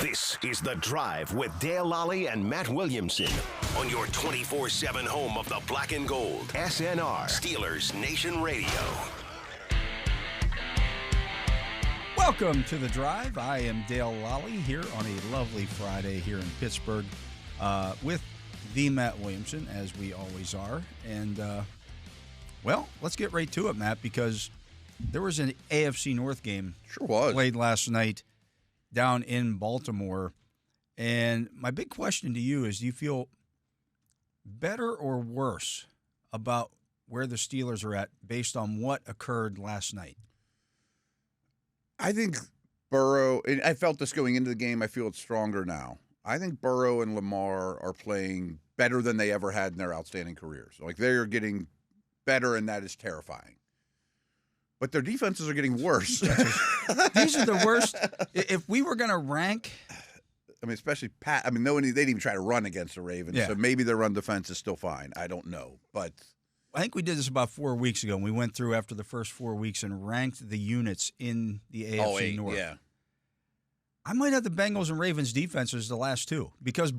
This is The Drive with Dale Lolley and Matt Williamson on your 24/7 home of the black and gold. SNR, Steelers Nation Radio. Welcome to The Drive. I am Dale Lolley here on a lovely Friday here in Pittsburgh with the Matt Williamson, as we always are. And, well, let's get right to it, Matt, because there was an AFC North game played last night down in Baltimore. And my big question to you is, do you feel better or worse about where the Steelers are at based on what occurred last night? I think Burrow, and I felt this going into the game, I feel it's stronger now. I think Burrow and Lamar are playing better than they ever had in their outstanding careers. Like, they are getting better, and that is terrifying. But their defenses are getting worse. These are the worst. If we were going to rank, I mean, especially Pat. I mean, they didn't even try to run against the Ravens, so maybe their run defense is still fine. I don't know, but I think we did this about 4 weeks ago. And we went through after the first 4 weeks and ranked the units in the AFC North. Yeah, I might have the Bengals and Ravens defenses the last two because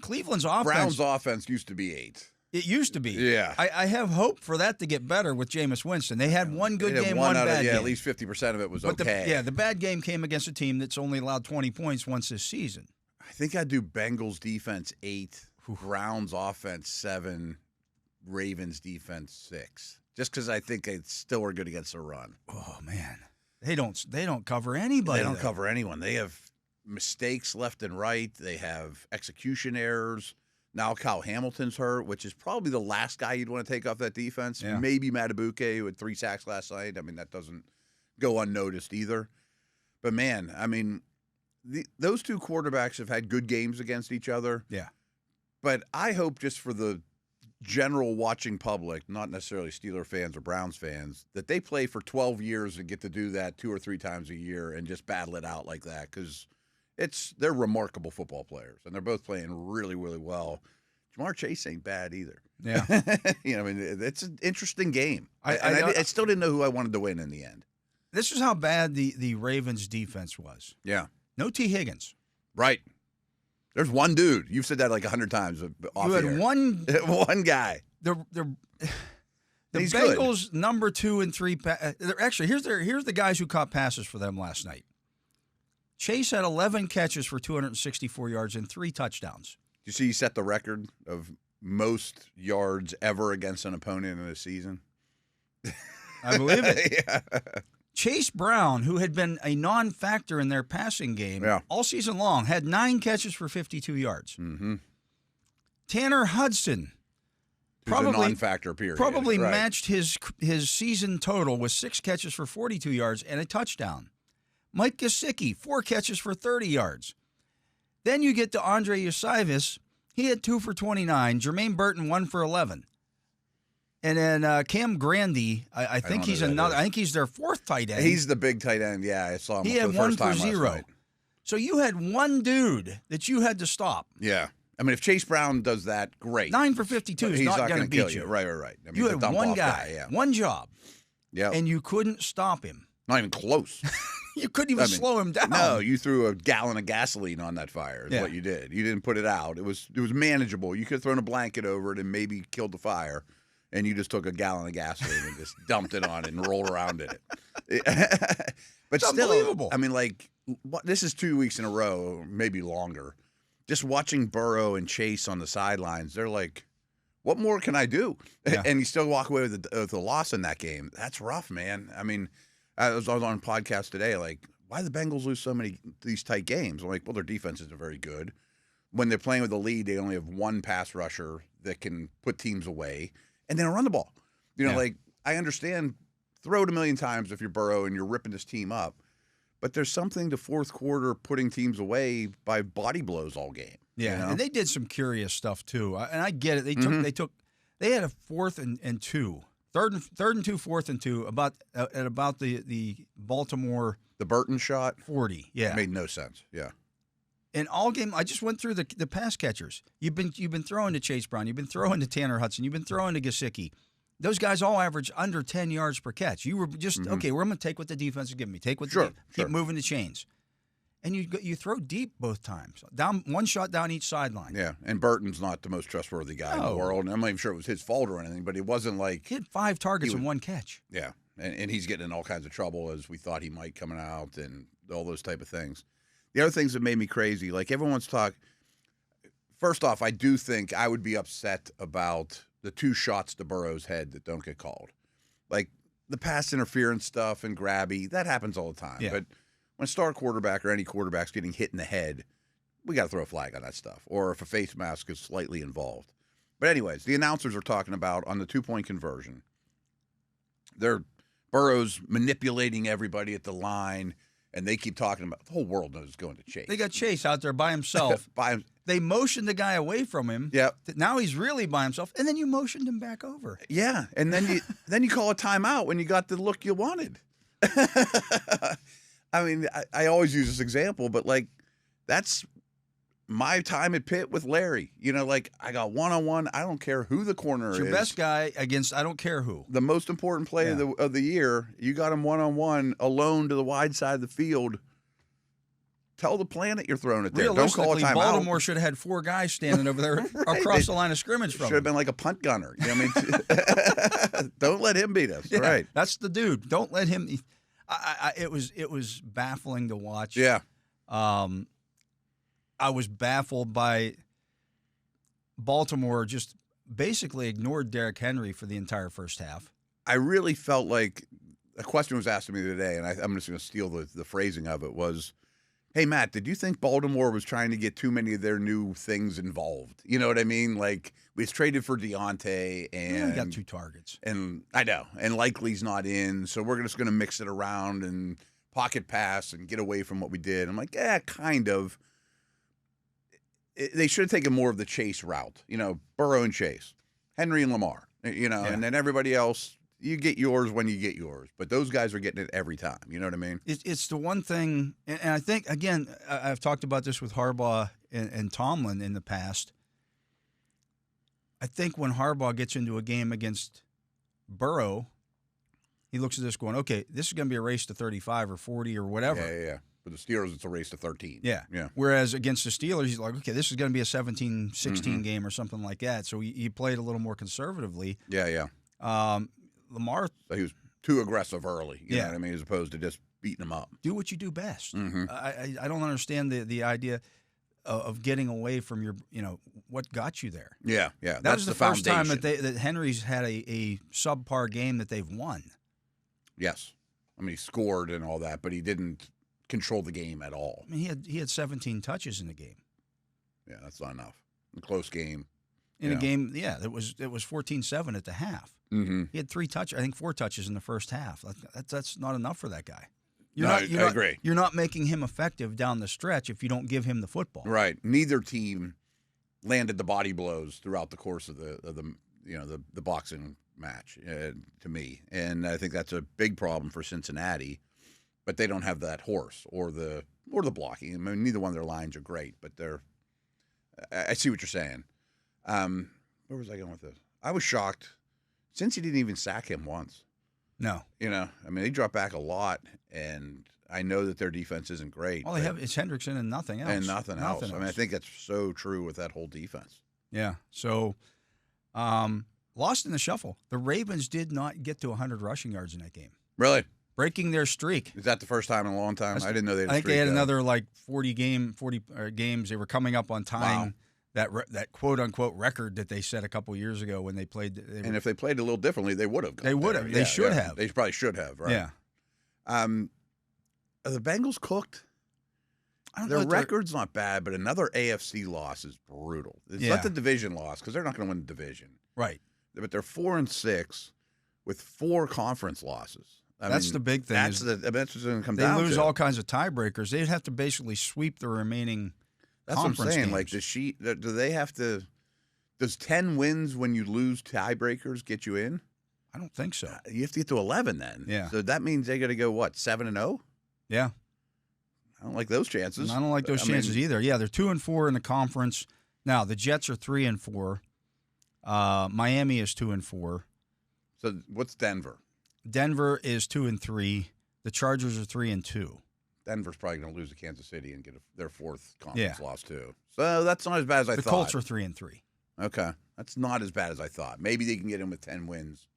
Cleveland's offense. Browns offense used to be 8. It used to be. Yeah. I have hope for that to get better with Jameis Winston. They had one good game, one bad game. At least 50% of it was okay. The bad game came against a team that's only allowed 20 points once this season. I think I'd do Bengals defense 8, Browns offense 7, Ravens defense 6. Just because I think they still are good against the run. Oh, man. They don't cover anybody. They don't cover anyone. They have mistakes left and right. They have execution errors. Now Kyle Hamilton's hurt, which is probably the last guy you'd want to take off that defense. Yeah. Maybe Matabuke, who had 3 sacks last night. I mean, that doesn't go unnoticed either. But, man, I mean, those two quarterbacks have had good games against each other. Yeah. But I hope just for the general watching public, not necessarily Steeler fans or Browns fans, that they play for 12 years and get to do that 2 or 3 times a year and just battle it out like that, because they're remarkable football players, and they're both playing really, really well. Jamar Chase ain't bad either. Yeah. I mean, it's an interesting game. I still didn't know who I wanted to win in the end. This is how bad the Ravens defense was. Yeah. No T. Higgins. Right. There's one dude. You've said that like 100 times off You had air. one guy. The He's Bengals good. number 2 and 3. Actually, here's the guys who caught passes for them last night. Chase had 11 catches for 264 yards and 3 touchdowns. You see, he set the record of most yards ever against an opponent in a season. I believe it. Yeah. Chase Brown, who had been a non-factor in their passing game all season long, had 9 catches for 52 yards. Mm-hmm. Tanner Hudson, Who's a non-factor, period. Probably matched his season total with 6 catches for 42 yards and a touchdown. Mike Gesicki, 4 catches for 30 yards. Then you get to Andre Usavis. He had 2 for 29. Jermaine Burton, 1 for 11. And then Cam Grandy, I think he's another. I think he's their 4th tight end. He's the big tight end. Yeah, I saw him. He had for the 1 first for time 0. last night. So you had one dude that you had to stop. Yeah. I mean, if Chase Brown does that, great. 9 for 52 is not going to beat you. Right. I mean, you had one guy, one job, and you couldn't stop him. Not even close. You couldn't even slow him down. No, you threw a gallon of gasoline on that fire is what you did. You didn't put it out. It was manageable. You could have thrown a blanket over it and maybe killed the fire, and you just took a gallon of gasoline and just dumped it on it and rolled around in it. But it's still, unbelievable. I mean, like, this is 2 weeks in a row, maybe longer. Just watching Burrow and Chase on the sidelines, they're like, what more can I do? Yeah. And you still walk away with a loss in that game. That's rough, man. I mean, I was on a podcast today, like, why do the Bengals lose so many these tight games? I'm like, well, their defense isn't very good. When they're playing with the lead, they only have one pass rusher that can put teams away, and they don't run the ball. You know, like, I understand, throw it a million times if you're Burrow and you're ripping this team up, but there's something to fourth quarter putting teams away by body blows all game. Yeah, you know? And they did some curious stuff too, and I get it. They had a 4th and 2. Third and 2, 4th and 2, at about the Baltimore. The Burton shot? 40, yeah. It made no sense, yeah. In all game, I just went through the pass catchers. You've been throwing to Chase Brown. You've been throwing to Tanner Hudson. You've been throwing to Gesicki. Those guys all average under 10 yards per catch. You were just, okay, we're going to take what the defense is giving me. Take what keep moving the chains. and you throw deep both times. Down one shot down each sideline. Yeah, and Burton's not the most trustworthy guy in the world. And I'm not even sure it was his fault or anything, but it wasn't like he had 5 targets and 1 catch. Yeah, and he's getting in all kinds of trouble as we thought he might coming out and all those type of things. The other things that made me crazy, like everyone's talk. First off, I do think I would be upset about the 2 shots to Burrow's head that don't get called. Like the pass interference stuff and grabby, that happens all the time. Yeah. But when a star quarterback or any quarterback's getting hit in the head, we got to throw a flag on that stuff. Or if a face mask is slightly involved. But anyways, the announcers are talking about on the 2-point conversion. Burrow's manipulating everybody at the line, and they keep talking about the whole world knows it's going to Chase. They got Chase out there by himself. They motioned the guy away from him. Yep. Now he's really by himself, and then you motioned him back over. Yeah, and then you call a timeout when you got the look you wanted. I mean, I always use this example, but like that's my time at Pitt with Larry. You know, like I got one-on-one. I don't care who the corner is. Your best guy against I don't care who. The most important play of the year, you got him one-on-one, alone to the wide side of the field. Tell the planet you're throwing it there. Don't call a timeout. Baltimore should have had 4 guys standing over there across the line of scrimmage from him. Should have been like a punt gunner. You know what I mean? Don't let him beat us. Yeah, right. That's the dude. Don't let him. It was baffling to watch. Yeah. I was baffled by Baltimore just basically ignored Derrick Henry for the entire first half. I really felt like a question was asked to me today, and I'm just going to steal the phrasing of it, was, hey, Matt, did you think Baltimore was trying to get too many of their new things involved? You know what I mean? Like, we was traded for Deontay, and he got 2 targets. And I know, and Likely's not in, so we're just going to mix it around and pocket pass and get away from what we did. I'm like, yeah, kind of. They should have taken more of the Chase route, you know, Burrow and Chase, Henry and Lamar, you know, and then everybody else, you get yours when you get yours. But those guys are getting it every time. You know what I mean? It's the one thing, and I think, again, I've talked about this with Harbaugh and Tomlin in the past. I think when Harbaugh gets into a game against Burrow, he looks at this going, okay, this is going to be a race to 35 or 40 or whatever. Yeah. For the Steelers, it's a race to 13. Yeah. Whereas against the Steelers, he's like, okay, this is going to be a 17-16 game or something like that. So he played a little more conservatively. Yeah. Lamar. So he was too aggressive early, you know what I mean, as opposed to just beating him up. Do what you do best. Mm-hmm. I don't understand the idea of getting away from your, what got you there. Yeah. That was the first time that Henry's had a subpar game that they've won. Yes. I mean, he scored and all that, but he didn't control the game at all. I mean, he had 17 touches in the game. Yeah, that's not enough. A close game. In a game, it was 14-7 at the half. Mm-hmm. He had 4 touches in the first half. That's not enough for that guy. I agree. You're not making him effective down the stretch if you don't give him the football. Right. Neither team landed the body blows throughout the course of the boxing match to me, and I think that's a big problem for Cincinnati. But they don't have that horse or the blocking. I mean, neither one of their lines are great, but I see what you're saying. Where was I going with this? I was shocked. Cincy didn't even sack him once. No. I mean, they dropped back a lot, and I know that their defense isn't great. All they have is Hendrickson and nothing else. And nothing else. I mean, I think that's so true with that whole defense. Yeah. So, lost in the shuffle. The Ravens did not get to 100 rushing yards in that game. Really? Breaking their streak. Is that the first time in a long time? I didn't know they had a streak. I think they had another 40 games. They were coming up on tying that quote-unquote record that they set a couple years ago when they played. And if they played a little differently, they would have. They would have. They should have. They probably should have, right? Yeah. Are the Bengals cooked? Their record's not bad, but another AFC loss is brutal. It's not the division loss because they're not going to win the division. Right. But they're 4-6 with 4 conference losses. That's the big thing. That's what's going to come down to. They lose all kinds of tiebreakers. They'd have to basically sweep the remaining conference what I'm saying. games. Like, do they have to – does 10 wins when you lose tiebreakers get you in? I don't think so. You have to get to 11 then. Yeah. So that means they got to go, 7-0? Yeah. I don't like those chances. I don't like those chances either. Yeah, they're 2-4 in the conference. Now, the Jets are 3-4. Miami is 2-4. So what's Denver? Denver is 2-3. The Chargers are 3-2. Denver's probably going to lose to Kansas City and get their fourth conference loss too. So that's not as bad as I thought. The Colts are 3-3. Okay, that's not as bad as I thought. Maybe they can get in with 10 wins,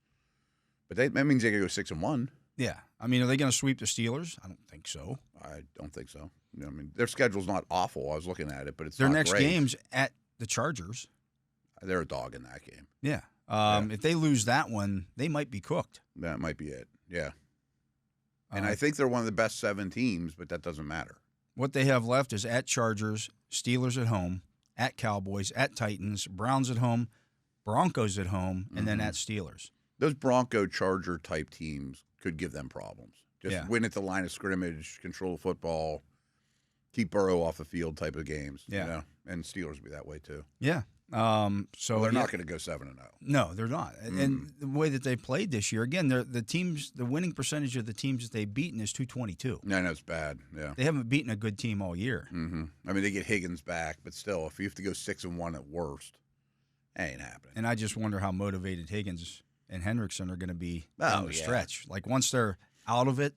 but that means they could go 6-1. Yeah, I mean, are they going to sweep the Steelers? I don't think so. I don't think so. I mean, their schedule's not awful. I was looking at it, but it's their not next great. game's at the Chargers. They're a dog in that game. Yeah. If they lose that one, they might be cooked. That might be it. Yeah. And I think they're one of the best 7 teams, but that doesn't matter. What they have left is at Chargers, Steelers at home, at Cowboys, at Titans, Browns at home, Broncos at home, and then at Steelers. Those Bronco-Charger type teams could give them problems. Just win at the line of scrimmage, control football, keep Burrow off the field type of games. Yeah. You know? And Steelers will be that way too. Yeah. So they're not going to go 7-0. No, they're not. And the way that they played this year, again, the winning percentage of the teams that they've beaten is 222. No, it's bad. Yeah. They haven't beaten a good team all year. Mm-hmm. I mean, they get Higgins back, but still, if you have to go 6-1 at worst, it ain't happening. And I just wonder how motivated Higgins and Hendrickson are going to be down the stretch. Like once they're out of it.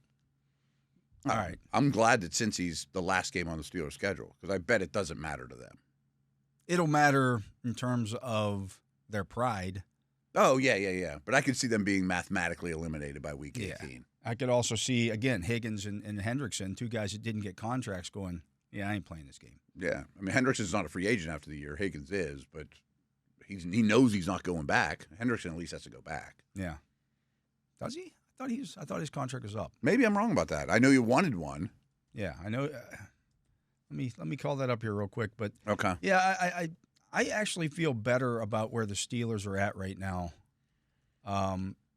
All right. I'm glad that Cincy's the last game on the Steelers schedule because I bet it doesn't matter to them. It'll matter in terms of their pride. Oh, yeah. But I could see them being mathematically eliminated by week 18. Yeah. I could also see, again, Higgins and Hendrickson, 2 guys that didn't get contracts going, I ain't playing this game. Yeah. I mean, Hendrickson's not a free agent after the year. Higgins is, but he knows he's not going back. Hendrickson at least has to go back. Yeah. Does he? I thought his contract was up. Maybe I'm wrong about that. I know you wanted one. Yeah, I know. Let me call that up here real quick. But okay. Yeah, I actually feel better about where the Steelers are at right now,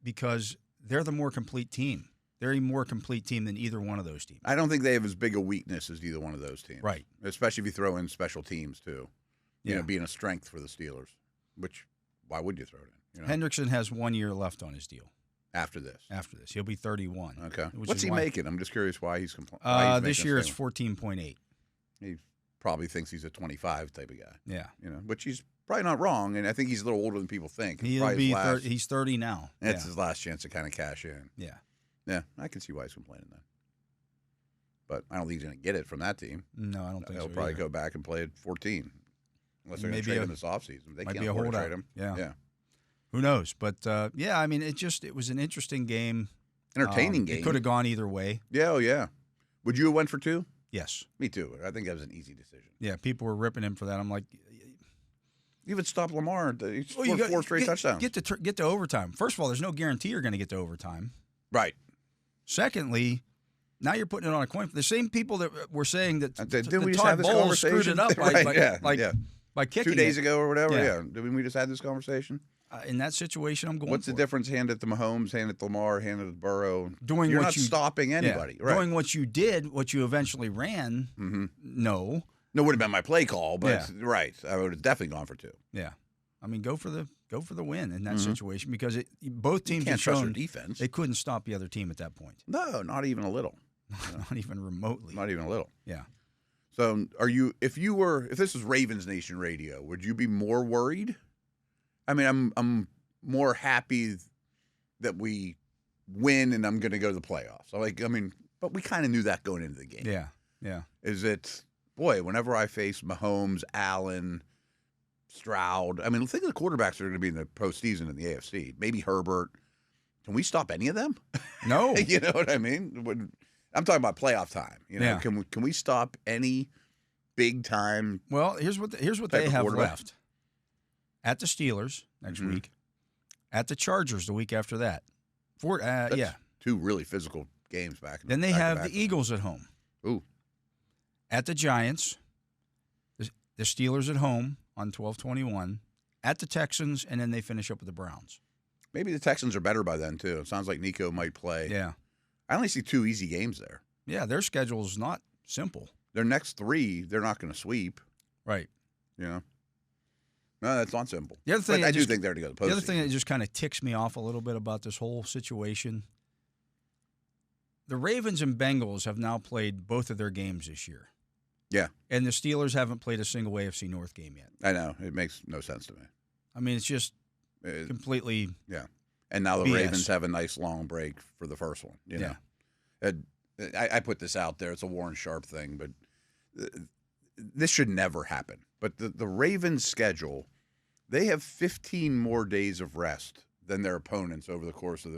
because they're the more complete team. They're a more complete team than either one of those teams. I don't think they have as big a weakness as either one of those teams. Right. Especially if you throw in special teams too. You know, being a strength for the Steelers. Which, why would you throw it in? You know? Hendrickson has 1 year left on his deal. After this, he'll be 31. Okay. What's he making? I'm just curious why he's complaining. This year it's 14.8. He probably thinks he's a 25 type of guy. Yeah. You know, which he's probably not wrong, and I think he's a little older than people think. He's 30 now. That's his last chance to kind of cash in. Yeah. Yeah, I can see why he's complaining then. But I don't think he's going to get it from that team. No, I don't think so. He'll probably go back and play at 14, unless they're going to trade him this offseason. They might can't be a afford to holdout. trade him. Yeah. Who knows? But, I mean, it was an interesting game. Entertaining game. It could have gone either way. Yeah, oh, yeah. Would you have went for 2? Yes. Me too. I think that was an easy decision. Yeah, people were ripping him for that. I'm like, you would stop Lamar. He scored 4 straight touchdowns. Get to overtime. First of all, there's no guarantee you're going to get to overtime. Right. Secondly, now you're putting it on a coin. The same people that were saying that didn't we just have this conversation? Screwed it up by kicking 2 days ago or whatever. Yeah. Didn't we just had this conversation? In that situation, I'm going. What's the difference? Hand it to Mahomes, hand it to Lamar, hand it to Burrow. You're not stopping anybody. Yeah. Right. Doing what you did, what you eventually ran. Mm-hmm. No, it would have been my play call, but right, I would have definitely gone for 2. Yeah, I mean, go for the win in that situation because both teams can't trust their defense. They couldn't stop the other team at that point. No, not even a little. Not even remotely. Not even a little. Yeah. So, if this was Ravens Nation Radio, would you be more worried? I mean, I'm more happy that we win and I'm going to go to the playoffs. But we kind of knew that going into the game. Yeah, yeah. Whenever I face Mahomes, Allen, Stroud, I mean, think of the quarterbacks that are going to be in the postseason in the AFC. Maybe Herbert. Can we stop any of them? No. You know what I mean? I'm talking about playoff time. You know, can we stop any big time? Well, here's what they have left. At the Steelers next week, at the Chargers the week after that. 2 really physical games back. Then they have the Eagles at home. Ooh. At the Giants, the Steelers at home on 12/21. At the Texans, and then they finish up with the Browns. Maybe the Texans are better by then too. It sounds like Nico might play. Yeah. I only see 2 easy games there. Yeah, their schedule is not simple. Their next 3, they're not going to sweep. Right. You know? No, that's not simple. The other thing I do think they're to go to the postseason. The other thing that just kind of ticks me off a little bit about this whole situation, the Ravens and Bengals have now played both of their games this year. Yeah. And the Steelers haven't played a single AFC North game yet. I know. It makes no sense to me. I mean, it's just completely Yeah. And now the BS. Ravens have a nice long break for the first one. You know? I put this out there. It's a Warren Sharp thing, but this should never happen. But the Ravens' schedule, they have 15 more days of rest than their opponents over the course of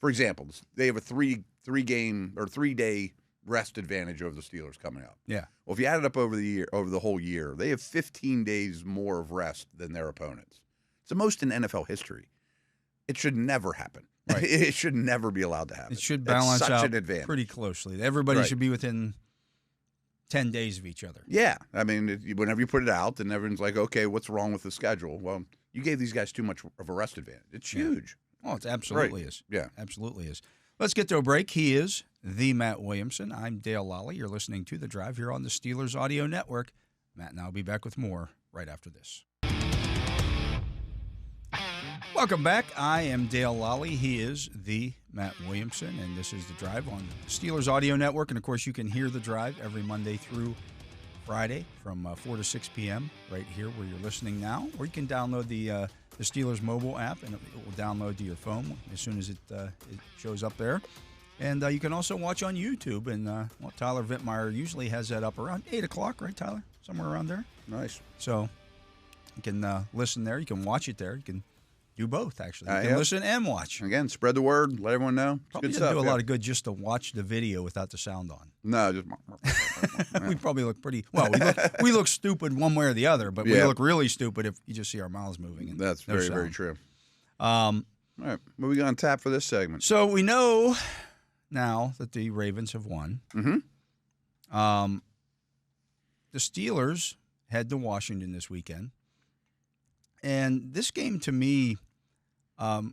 for example, they have a three-day rest advantage over the Steelers coming up. Yeah. Well, if you add it up over the whole year, they have 15 days more of rest than their opponents. It's the most in NFL history. It should never happen. Right. It should never be allowed to happen. It should balance out an advantage. Pretty closely. Everybody should be within 10 days of each other. Yeah. I mean, whenever you put it out, then everyone's like, okay, what's wrong with the schedule? Well, you gave these guys too much of a rest advantage. It's huge. Oh, it absolutely is. Yeah. Absolutely is. Let's get to a break. He is the Matt Williamson. I'm Dale Lolley. You're listening to The Drive here on the Steelers Audio Network. Matt and I will be back with more right after this. Welcome back. I am Dale Lolley. He is the Matt Williamson, and this is The Drive on Steelers Audio Network. And, of course, you can hear The Drive every Monday through Friday from 4 to 6 p.m. right here where you're listening now. Or you can download the Steelers mobile app, and it will download to your phone as soon as it shows up there. And you can also watch on YouTube. And Tyler Vittmeyer usually has that up around 8 o'clock, right, Tyler? Somewhere around there. Nice. So you can listen there. You can watch it there. You can do both, actually. You can listen and watch. Again, spread the word. Let everyone know. Probably doesn't do a lot of good just to watch the video without the sound on. No, just we probably look pretty well. We look stupid one way or the other, but we look really stupid if you just see our mouths moving. And that's very, very true. All right, what we got on tap for this segment? So we know now that the Ravens have won. Mm-hmm. The Steelers head to Washington this weekend. And this game, to me, I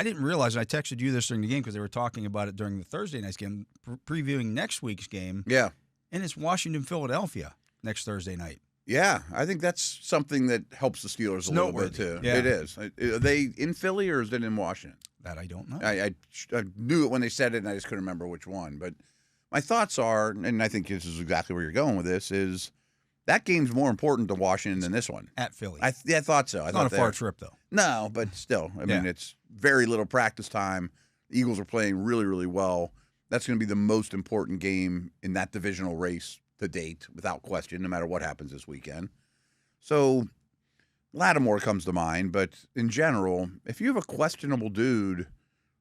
didn't realize, and I texted you this during the game because they were talking about it during the Thursday night's game, previewing next week's game. Yeah. And it's Washington-Philadelphia next Thursday night. Yeah, I think that's something that helps the Steelers a little bit, too. Yeah. It is. Are they in Philly or is it in Washington? That I don't know. I knew it when they said it, and I just couldn't remember which one. But my thoughts are, and I think this is exactly where you're going with this, is that game's more important to Washington than this one. At Philly. I thought so. It's not a far trip, though. No, but still. I mean, it's very little practice time. The Eagles are playing really, really well. That's going to be the most important game in that divisional race to date, without question, no matter what happens this weekend. So Lattimore comes to mind, but in general, if you have a questionable dude,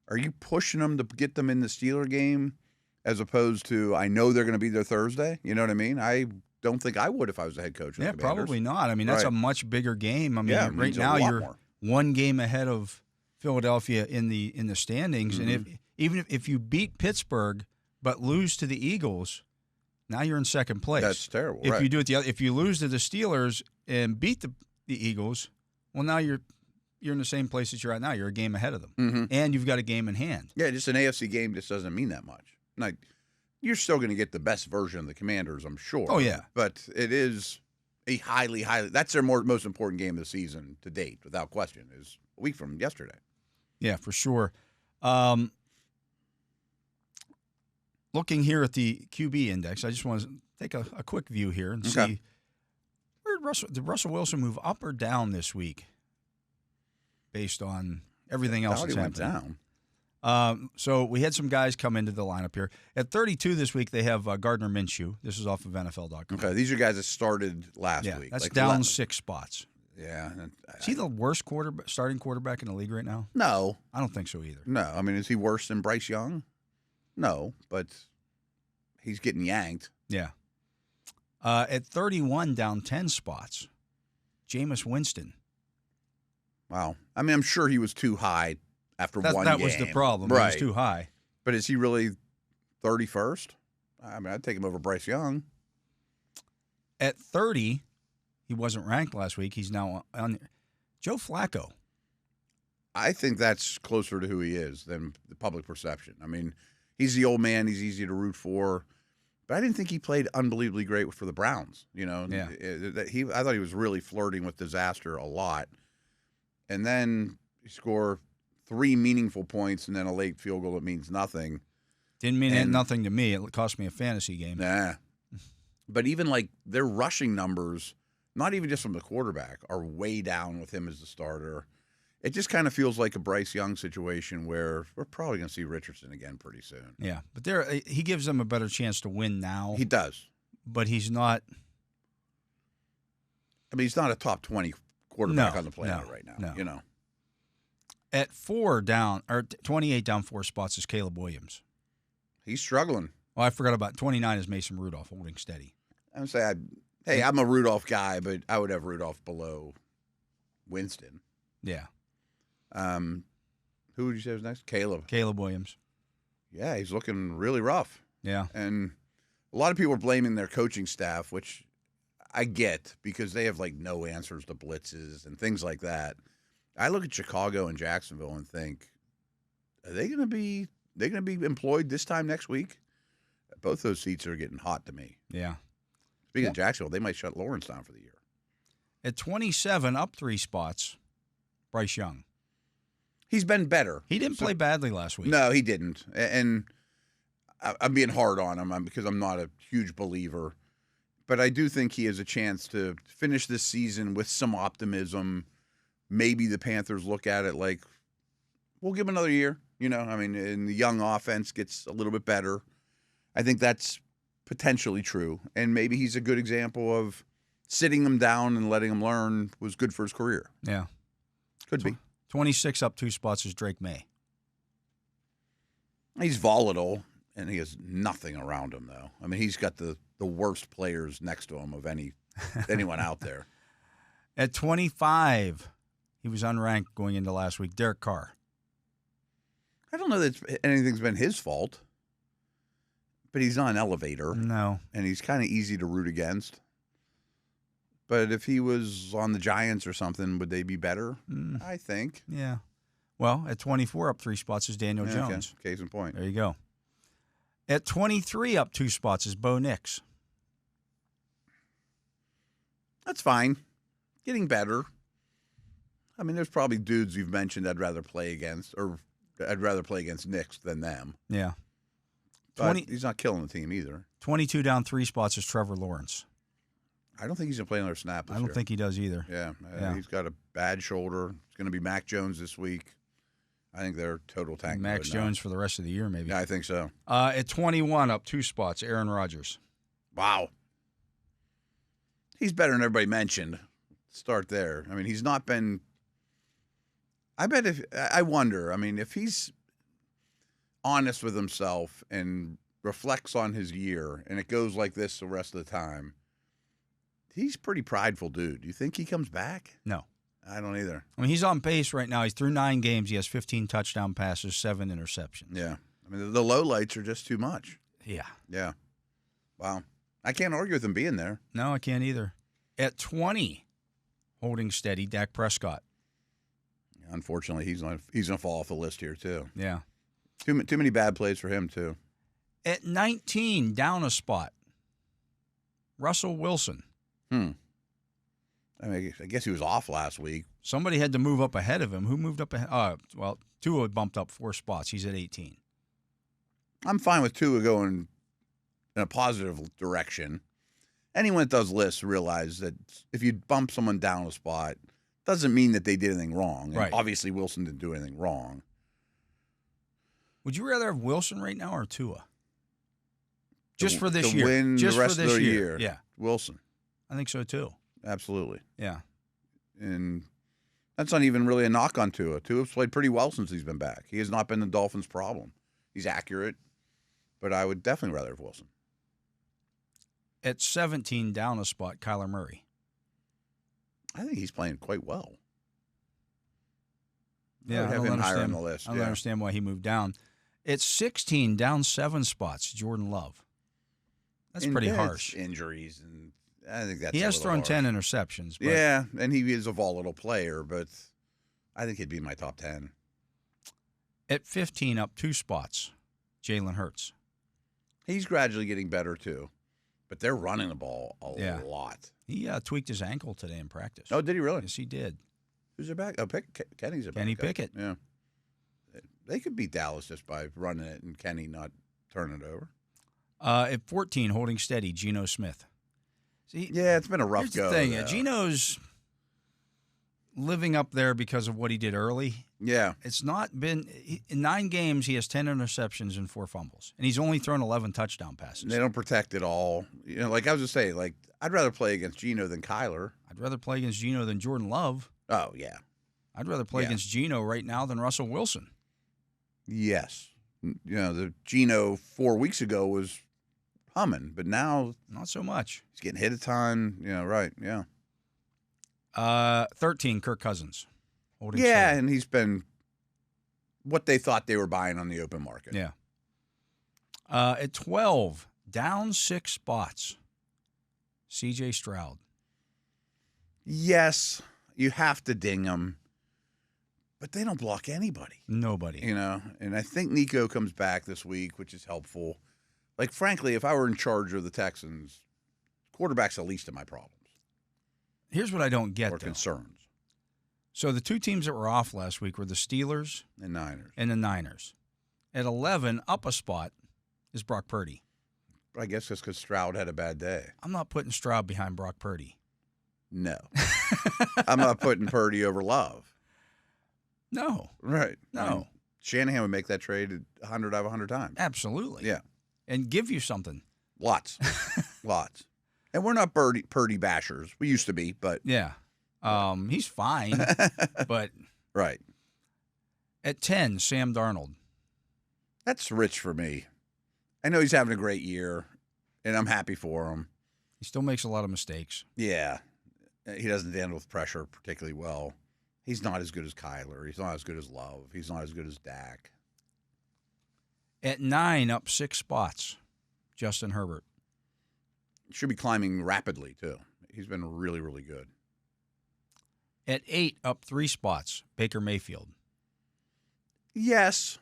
are you pushing them to get them in the Steeler game as opposed to, I know they're going to be there Thursday? You know what I mean? I don't think I would if I was the head coach of the Commanders. Probably not. I mean, that's a much bigger game. I mean, right now you're one game ahead of Philadelphia in the standings, Mm-hmm. and even if you beat Pittsburgh but lose to the Eagles, now you're in second place. That's terrible. If you do it if you lose to the Steelers and beat the Eagles, well, now you're in the same place that you're at now. You're a game ahead of them, Mm-hmm. and you've got a game in hand. Yeah, just an AFC game just doesn't mean that much. Like, you're still going to get the best version of the Commanders, I'm sure. Oh, yeah. But it is a highly, that's their most important game of the season to date, without question, is a week from yesterday. Yeah, for sure. Looking here at the QB index, I just want to take a quick view here and see, did Russell Wilson move up or down this week based on everything else that's happened? Went down. So we had some guys come into the lineup here. At 32 this week, they have Gardner Minshew. This is off of NFL.com. Okay, these are guys that started last week. That's down 6 spots. Yeah. Is he the worst starting quarterback in the league right now? No. I don't think so either. No. I mean, is he worse than Bryce Young? No, but he's getting yanked. Yeah. At 31, down 10 spots, Jameis Winston. Wow. I mean, I'm sure he was too high after one game. That was the problem. Right. He was too high. But is he really 31st? I mean, I'd take him over Bryce Young. At 30, he wasn't ranked last week. He's now on Joe Flacco. I think that's closer to who he is than the public perception. I mean, he's the old man. He's easy to root for. But I didn't think he played unbelievably great for the Browns. You know, I thought he was really flirting with disaster a lot. And then he scored 3 meaningful points and then a late field goal that means nothing. Didn't mean nothing to me. It cost me a fantasy game. Nah. But even like their rushing numbers, not even just from the quarterback, are way down with him as the starter. It just kind of feels like a Bryce Young situation where we're probably going to see Richardson again pretty soon. Yeah, but he gives them a better chance to win now. He does. But he's not. I mean, he's not a top 20 quarterback on the planet right now. No. You know. At 28 down 4 spots is Caleb Williams. He's struggling. Well, I forgot about 29 is Mason Rudolph holding steady. I would say, I'm a Rudolph guy, but I would have Rudolph below Winston. Yeah. Who would you say was next? Caleb Williams. Yeah, he's looking really rough. Yeah. And a lot of people are blaming their coaching staff, which I get because they have like no answers to blitzes and things like that. I look at Chicago and Jacksonville and think, are they going to be employed this time next week? Both those seats are getting hot to me. Yeah. Speaking of Jacksonville, they might shut Lawrence down for the year. At 27, up 3 spots, Bryce Young. He's been better. He didn't play badly last week. No, he didn't. And I'm being hard on him because I'm not a huge believer. But I do think he has a chance to finish this season with some optimism. Maybe the Panthers look at it like, we'll give him another year. You know, I mean, and the young offense gets a little bit better. I think that's potentially true. And maybe he's a good example of sitting him down and letting him learn was good for his career. Yeah. Could be. 26 up 2 spots is Drake May. He's volatile, and he has nothing around him, though. I mean, he's got the worst players next to him of anyone out there. At 25, he was unranked going into last week, Derek Carr. I don't know that anything's been his fault, but he's not an elevator. No. And he's kind of easy to root against. But if he was on the Giants or something, would they be better? I think. Yeah. Well, at 24, up 3 spots is Daniel Jones. Okay. Case in point. There you go. At 23, up 2 spots is Bo Nix. That's fine. Getting better. I mean, there's probably dudes you've mentioned I'd rather play against Nix than them. Yeah. But he's not killing the team either. 22 down 3 spots is Trevor Lawrence. I don't think he's going to play another snap this year. I don't think he does either. Yeah. He's got a bad shoulder. It's going to be Mac Jones this week. I think they're total tank. Max Jones for the rest of the year, maybe. Yeah, I think so. At 21, up 2 spots, Aaron Rodgers. Wow. He's better than everybody mentioned. Start there. I mean, he's not been. I wonder. I mean, if he's honest with himself and reflects on his year, and it goes like this the rest of the time, he's a pretty prideful dude. Do you think he comes back? No. I don't either. I mean, he's on pace right now. He's through 9 games. He has 15 touchdown passes, 7 interceptions. Yeah. I mean, the lowlights are just too much. Yeah. Yeah. Wow. I can't argue with him being there. No, I can't either. At 20, holding steady, Dak Prescott. Unfortunately, he's going to fall off the list here, too. Yeah. Too many bad plays for him, too. At 19, down a spot, Russell Wilson. I mean, I guess he was off last week. Somebody had to move up ahead of him. Who moved up ahead? Well, Tua bumped up 4 spots. He's at 18. I'm fine with Tua going in a positive direction. Anyone that does lists realize that if you bump someone down a spot, doesn't mean that they did anything wrong. Right. And obviously, Wilson didn't do anything wrong. Would you rather have Wilson right now or Tua? Just for this to year. Win Just the rest for of this the year. year. Yeah. Wilson. I think so, too. Absolutely. Yeah. And that's not even really a knock on Tua. Tua's played pretty well since he's been back. He has not been the Dolphins' problem. He's accurate, but I would definitely rather have Wilson. At 17, down a spot, Kyler Murray. I think he's playing quite well. Yeah, I would have him higher on the list. I don't understand why he moved down. At 16, down 7 spots, Jordan Love. That's pretty harsh. Injuries, and I think that's he has thrown harsh. 10 interceptions. But yeah, and he is a volatile player, but I think he'd be in my top 10. At 15, up 2 spots, Jalen Hurts. He's gradually getting better, too. But they're running the ball a lot. He tweaked his ankle today in practice. Oh, did he really? Yes, he did. Who's their back? Oh, Kenny's their Kenny backup. Pickett. Yeah. They could beat Dallas just by running it and Kenny not turning it over. At 14, holding steady, Geno Smith. See, yeah, it's been a rough here's go. The thing, Geno's living up there because of what he did early. Yeah. It's not been in 9 games. He has 10 interceptions and 4 fumbles, and he's only thrown 11 touchdown passes. They don't protect it all. You know, like I was just saying, like I'd rather play against Geno than Kyler. I'd rather play against Geno than Jordan Love. Oh yeah. I'd rather play against Geno right now than Russell Wilson. Yes. You know, the Geno 4 weeks ago was humming, but now Not so much. he's getting hit a ton. You know, right? Yeah. 13, Kirk Cousins. Holding Yeah, steady. and he's been what they thought they were buying on the open market. Yeah. At 12, down 6 spots, C.J. Stroud. Yes, you have to ding them, but they don't block anybody. Nobody. You know, and I think Nico comes back this week, which is helpful. Like, frankly, if I were in charge of the Texans, quarterback's the least of my problems Here's what I don't get, or though. concerns. So the 2 teams that were off last week were the Steelers And Niners. and the Niners. At 11, up a spot, is Brock Purdy. But I guess that's because Stroud had a bad day. I'm not putting Stroud behind Brock Purdy. No. I'm not putting Purdy over Love. No. Right. No. I mean, Shanahan would make that trade 100 out of 100 times. Absolutely. Yeah. And give you something. Lots. Lots. And we're not Purdy bashers. We used to be, but. Yeah. He's fine, but Right. at 10, Sam Darnold. That's rich for me. I know he's having a great year, and I'm happy for him. He still makes a lot of mistakes. Yeah. He doesn't handle with pressure particularly well. He's not as good as Kyler. He's not as good as Love. He's not as good as Dak. At 9, up 6 spots, Justin Herbert. Should be climbing rapidly, too. He's been really, really good. At 8, up 3 spots, Baker Mayfield. Yes,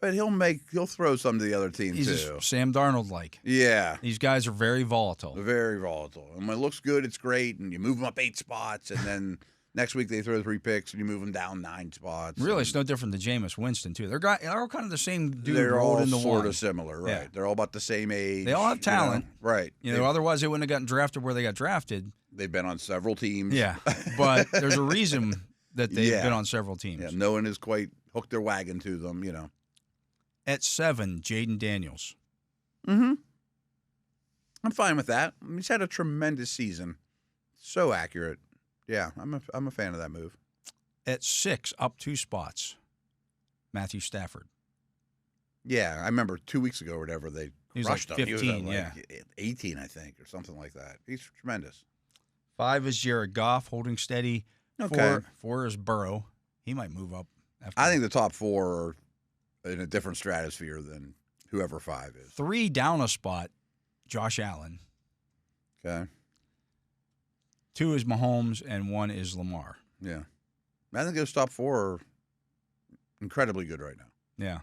but he'll throw some to the other team, He's too. just Sam Darnold-like. Yeah. These guys are very volatile. Very volatile. And when it looks good, it's great, and you move them up 8 spots, and then next week they throw 3 picks, and you move them down 9 spots. Really, it's no different than Jameis Winston, too. They're all kind of the same dude They're rolled all into sort one. of similar, right? Yeah. They're all about the same age. They all have talent. Right. Otherwise they wouldn't have gotten drafted where they got drafted. They've been on several teams. Yeah, but there's a reason that they've Yeah. been on several teams. Yeah, no one has quite hooked their wagon to them, At 7, Jaden Daniels. Mm-hmm. I'm fine with that. I mean, he's had a tremendous season. So accurate. Yeah, I'm a fan of that move. At 6, up 2 spots, Matthew Stafford. Yeah, I remember 2 weeks ago or whatever they He was rushed like him. He was 15, at 18, I think, or something like that. He's tremendous. 5 is Jared Goff, holding steady. Okay. 4 is Burrow. He might move up. I think the top 4 are in a different stratosphere than whoever 5 is. 3 down a spot, Josh Allen. Okay. 2 is Mahomes, and 1 is Lamar. Yeah. I think those top 4 are incredibly good right now. Yeah.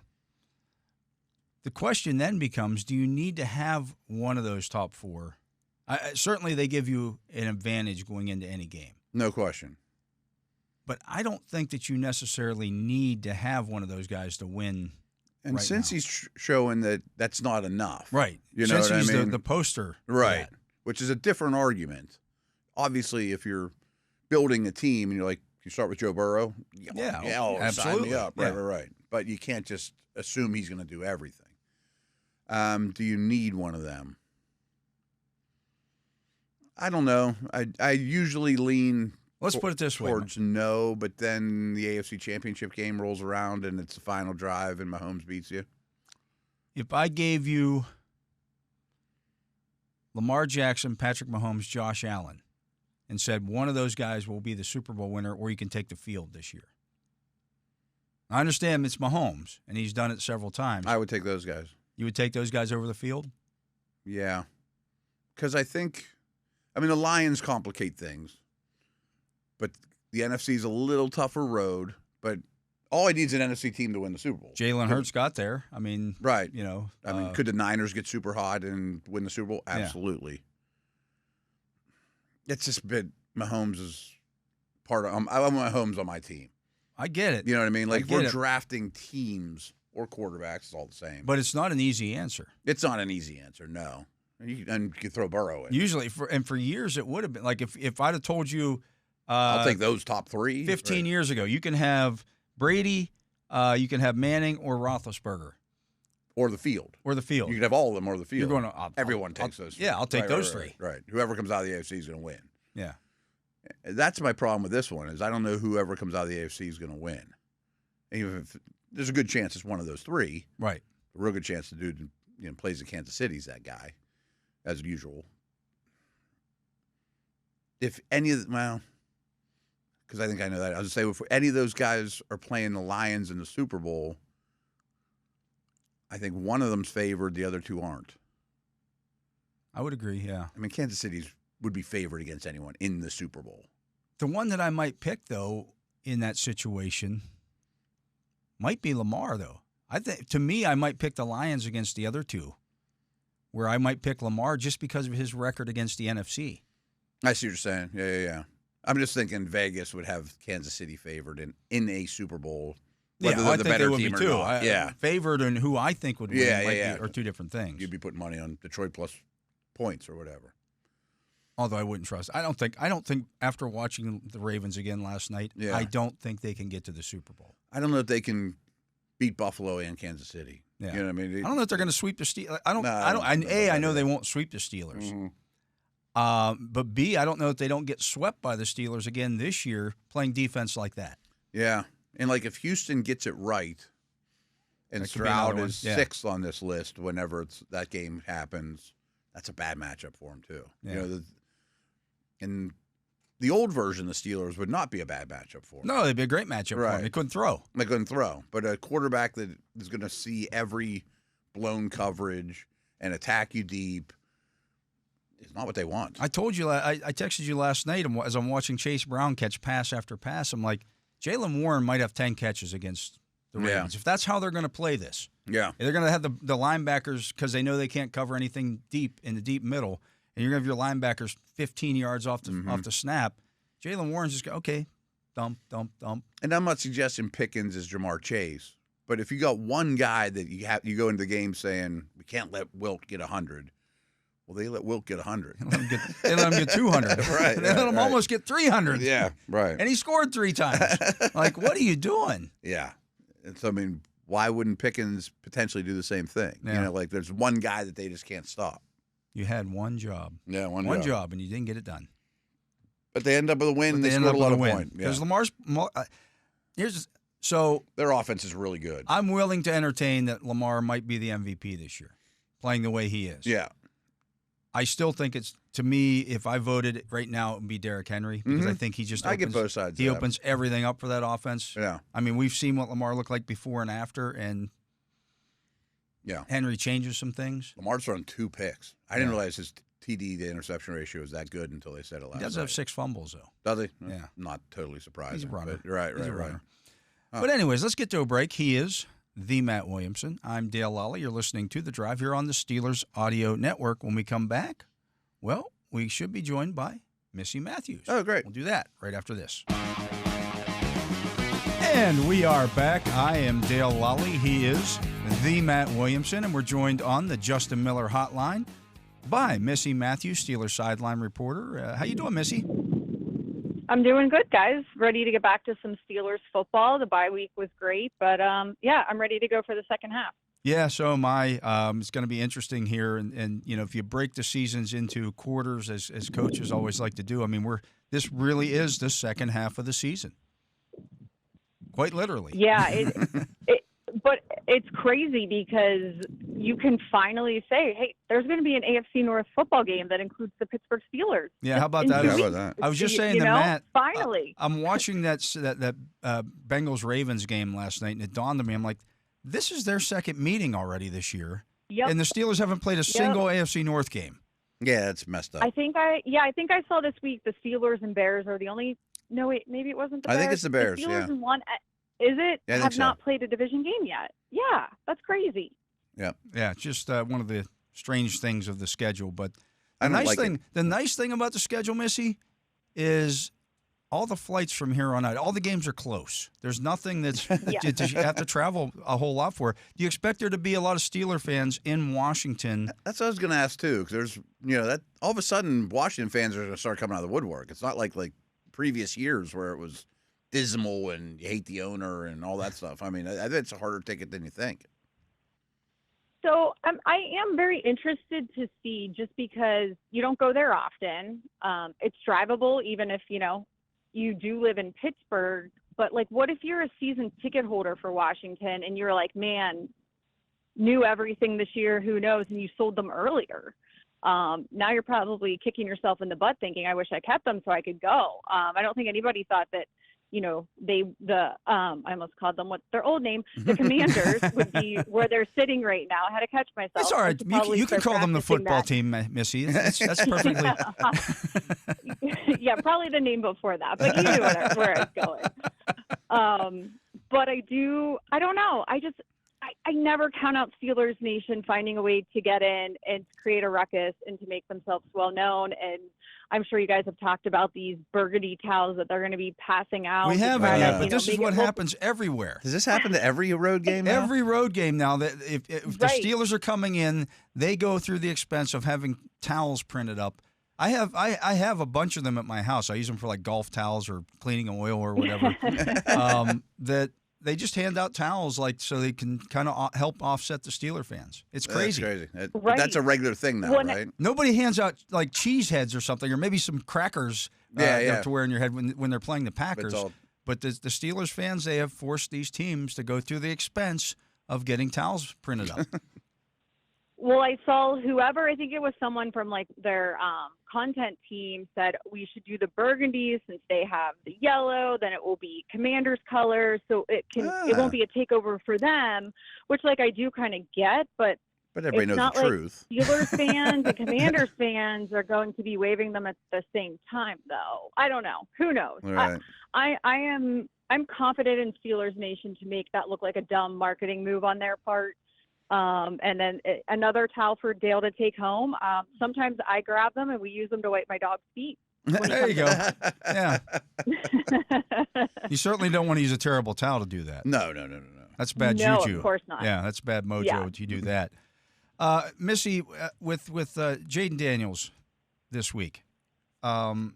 The question then becomes, do you need to have one of those top 4? Certainly they give you an advantage going into any game. No question. But I don't think that you necessarily need to have one of those guys to win. And right since now. he's showing that that's not enough. Right. You know Since what he's I mean? the poster. for Right. that. Which is a different argument. Obviously, if you're building a team and you're like, you start with Joe Burrow, Yeah, sign absolutely. me up. Yeah. Right. But you can't just assume he's going to do everything. Do you need one of them? I don't know. I usually lean Let's put it this way. towards no, but then the AFC Championship game rolls around and it's the final drive and Mahomes beats you. If I gave you Lamar Jackson, Patrick Mahomes, Josh Allen, and said one of those guys will be the Super Bowl winner or you can take the field this year. I understand it's Mahomes, and he's done it several times. I would take those guys. You would take those guys over the field? Yeah. Because the Lions complicate things, but the NFC is a little tougher road, but all I need is an NFC team to win the Super Bowl. Jalen Hurts got there. I mean, Right. Could the Niners get super hot and win the Super Bowl? Absolutely. It's just been Mahomes is part of I want Mahomes on my team. I get it. You know what I mean? Like, I if get we're it. drafting teams or quarterbacks, it's all the same. But it's not an easy answer. It's not an easy answer, no. And you can throw Burrow in. Usually, for years, it would have been. Like, if I'd have told you I'll take those top three. 15 years ago, you can have Brady, you can have Manning or Roethlisberger. Or the field. Or the field. You can have all of them or the field. You're going Everyone takes those three. Yeah, I'll take those three. Right. Whoever comes out of the AFC is going to win. Yeah. That's my problem with this one is I don't know whoever comes out of the AFC is going to win. Even if there's a good chance it's one of those three. Right. A real good chance the dude plays in Kansas City's that guy, as usual. If any of because I think I know that. I was going to say, if any of those guys are playing the Lions in the Super Bowl, I think one of them's favored, the other two aren't. I would agree, yeah. I mean, Kansas City would be favored against anyone in the Super Bowl. The one that I might pick, though, in that situation might be Lamar, though. To me, I might pick the Lions against the other two, where I might pick Lamar just because of his record against the NFC. I see what you're saying. Yeah. I'm just thinking Vegas would have Kansas City favored in a Super Bowl. Whether they're the better team or not. Favored and who I think would win are two different things. You'd be putting money on Detroit plus points or whatever. Although I wouldn't trust. I don't think after watching the Ravens again last night, I don't think they can get to the Super Bowl. I don't know if they can beat Buffalo and Kansas City. Yeah. You know what I mean? I don't know if they're going to sweep the Steelers. I know they won't sweep the Steelers. Mm-hmm. But B, I don't know if they don't get swept by the Steelers again this year playing defense like that. Yeah. And like if Houston gets it right and Stroud is sixth on this list whenever that game happens, that's a bad matchup for him too. Yeah. In the old version, the Steelers would not be a bad matchup for him. No, they'd be a great matchup for him. They couldn't throw. But a quarterback that is going to see every blown coverage and attack you deep is not what they want. I told you, I texted you last night as I'm watching Chase Brown catch pass after pass. I'm like, Jaylen Warren might have 10 catches against the Ravens. If that's how they're going to play this. Yeah. They're going to have the linebackers because they know they can't cover anything deep in the deep middle. And you're going to have your linebackers 15 yards off the snap. Jaylen Warren's just go, okay, dump. And I'm not suggesting Pickens is Jamar Chase, but if you got one guy that you go into the game saying, we can't let Wilt get 100, well, they let Wilt get 100. They let him get 200. Right. They let him almost get 300. Yeah, right. And he scored 3 times. Like, what are you doing? Yeah. And so, I mean, why wouldn't Pickens potentially do the same thing? Yeah. Like there's one guy that they just can't stop. You had one job. Yeah, one job, and you didn't get it done. But they end up with a win, and they scored a lot of points. Because Lamar's their offense is really good. I'm willing to entertain that Lamar might be the MVP this year, playing the way he is. Yeah. I still think to me, if I voted right now, it would be Derrick Henry because I think he just I get both sides. He opens everything up for that offense. Yeah. I mean, we've seen what Lamar looked like before and after, and Henry changes some things. Lamar's thrown 2 picks. I didn't realize his TD to interception ratio is that good until they said it last night. He does have 6 fumbles, though. Does he? Yeah. Not totally surprising. He's a runner. Right. But anyways, let's get to a break. He is the Matt Williamson. I'm Dale Lolley. You're listening to The Drive here on the Steelers Audio Network. When we come back, well, we should be joined by Missi Matthews. Oh, great. We'll do that right after this. And we are back. I am Dale Lolley. He is the Matt Williamson, and we're joined on the Justin Miller hotline by Missi Matthews, Steelers sideline reporter. How you doing, Missi? I'm doing good, guys. Ready to get back to some Steelers football. The bye week was great, but I'm ready to go for the second half. Yeah, so am I. It's going to be interesting here, and if you break the seasons into quarters, as coaches always like to do, I mean, this really is the second half of the season, quite literally. Yeah, but it's crazy because you can finally say, hey, there's going to be an AFC North football game that includes the Pittsburgh Steelers. Yeah, how about that? I was just saying to Matt, finally. I'm watching that Bengals Ravens game last night, and it dawned on me, I'm like, this is their second meeting already this year, and the Steelers haven't played a single AFC North game. Yeah, it's messed up. I think I saw this week the Steelers and Bears are the only. No, wait, maybe it wasn't the Bears. I think it's the Bears. The Steelers and one. Is it? Yeah, have not played a division game yet. Yeah, that's crazy. Yeah, it's just one of the strange things of the schedule. But the nice thing about the schedule, Missi, is all the flights from here on out. All the games are close. There's nothing that's you have to travel a whole lot for. Do you expect there to be a lot of Steeler fans in Washington? That's what I was going to ask too, because there's that all of a sudden Washington fans are going to start coming out of the woodwork. It's not like previous years where it was dismal and you hate the owner and all that stuff. I mean, I think it's a harder ticket than you think. So I am very interested to see, just because you don't go there often. It's drivable, even if, you do live in Pittsburgh. But, like, what if you're a season ticket holder for Washington and you're like, man, knew everything this year, who knows, and you sold them earlier? Now you're probably kicking yourself in the butt thinking, I wish I kept them so I could go. I don't think anybody thought that, I almost called them, what's their old name, the Commanders would be where they're sitting right now. I had to catch myself. It's all right. You can call them the football team, Missy. That's perfectly. Yeah, probably the name before that, but you knew where I was going. But I don't know. I never count out Steelers Nation finding a way to get in and to create a ruckus and to make themselves well known. And I'm sure you guys have talked about these burgundy towels that they're going to be passing out. We have, but this is what happens everywhere. Does this happen to every road game now? Every road game now. That if the Steelers are coming in, they go through the expense of having towels printed up. I have a bunch of them at my house. I use them for like golf towels or cleaning oil or whatever. That they just hand out towels so they can kind of help offset the Steeler fans. It's crazy. That's crazy. That's a regular thing now, right? Nobody hands out like cheese heads or something, or maybe some crackers to wear in your head when they're playing the Packers. But the Steelers fans, they have forced these teams to go through the expense of getting towels printed up. Well, I saw I think it was someone from like their content team said we should do the burgundies since they have the yellow, then it will be Commanders colors, so it won't be a takeover for them, which I do kind of get, but everybody knows the truth. Steelers fans and Commanders fans are going to be waving them at the same time, though. I don't know. Who knows? Right. I'm confident in Steelers Nation to make that look like a dumb marketing move on their part. And then another towel for Dale to take home. Sometimes I grab them and we use them to wipe my dog's feet. There you go. Yeah. You certainly don't want to use a terrible towel to do that. No. That's bad juju. No, of course not. Yeah, that's bad mojo to do that. Missy, with Jaden Daniels this week, do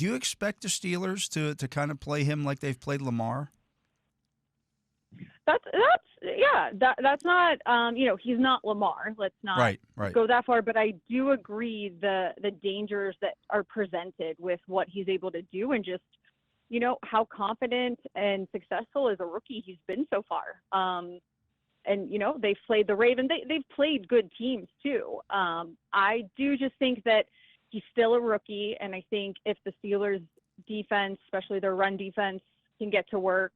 you expect the Steelers to kind of play him like they've played Lamar? That's not he's not Lamar. Let's not right. go that far. But I do agree the dangers that are presented with what he's able to do, and just how confident and successful as a rookie he's been so far. And they've played the Ravens. They've played good teams too. I do just think that he's still a rookie, and I think if the Steelers defense, especially their run defense, can get to work,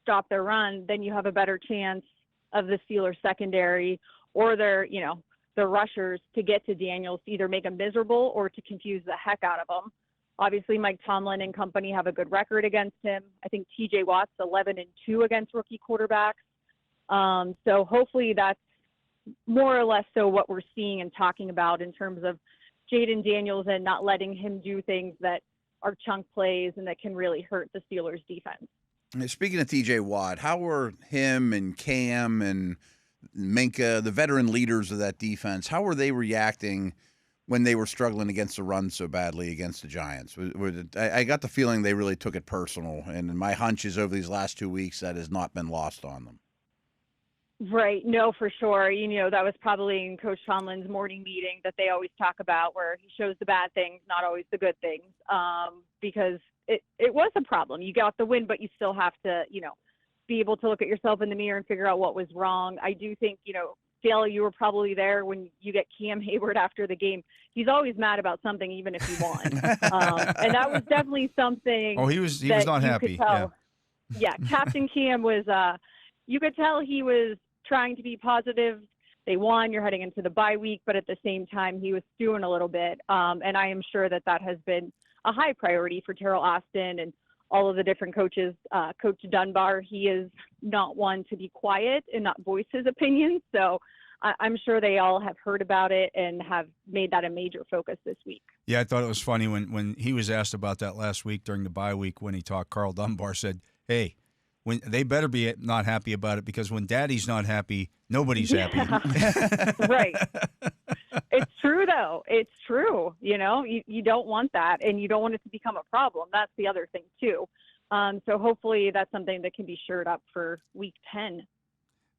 stop their run, then you have a better chance of the Steelers secondary or their rushers to get to Daniels, to either make him miserable or to confuse the heck out of him. Obviously, Mike Tomlin and company have a good record against him. I think TJ Watt's 11-2 against rookie quarterbacks. So hopefully that's more or less so what we're seeing and talking about in terms of Jaden Daniels and not letting him do things that are chunk plays and that can really hurt the Steelers defense. Speaking of TJ Watt, how were him and Cam and Minka, the veteran leaders of that defense, how were they reacting when they were struggling against the run so badly against the Giants? I got the feeling they really took it personal, and my hunch is over these last 2 weeks that has not been lost on them. Right. No, for sure. That was probably in Coach Tomlin's morning meeting that they always talk about, where he shows the bad things, not always the good things, because it was a problem. You got the win, but you still have to, be able to look at yourself in the mirror and figure out what was wrong. I do think, Dale, you were probably there when you get Cam Hayward after the game. He's always mad about something, even if he won. And that was definitely something. Oh, he was not happy. Yeah. Captain Cam was, you could tell he was trying to be positive. They won. You're heading into the bye week, but at the same time, he was stewing a little bit. And I am sure that has been a high priority for Terrell Austin and all of the different coaches. Coach Dunbar, he is not one to be quiet and not voice his opinions. So I'm sure they all have heard about it and have made that a major focus this week. Yeah, I thought it was funny when he was asked about that last week during the bye week when he talked. Carl Dunbar said, "Hey, when they better be not happy about it, because when Daddy's not happy, nobody's happy." Right. It's true, though. It's true. You don't want that, and you don't want it to become a problem. That's the other thing, too. So hopefully that's something that can be shored up for Week 10.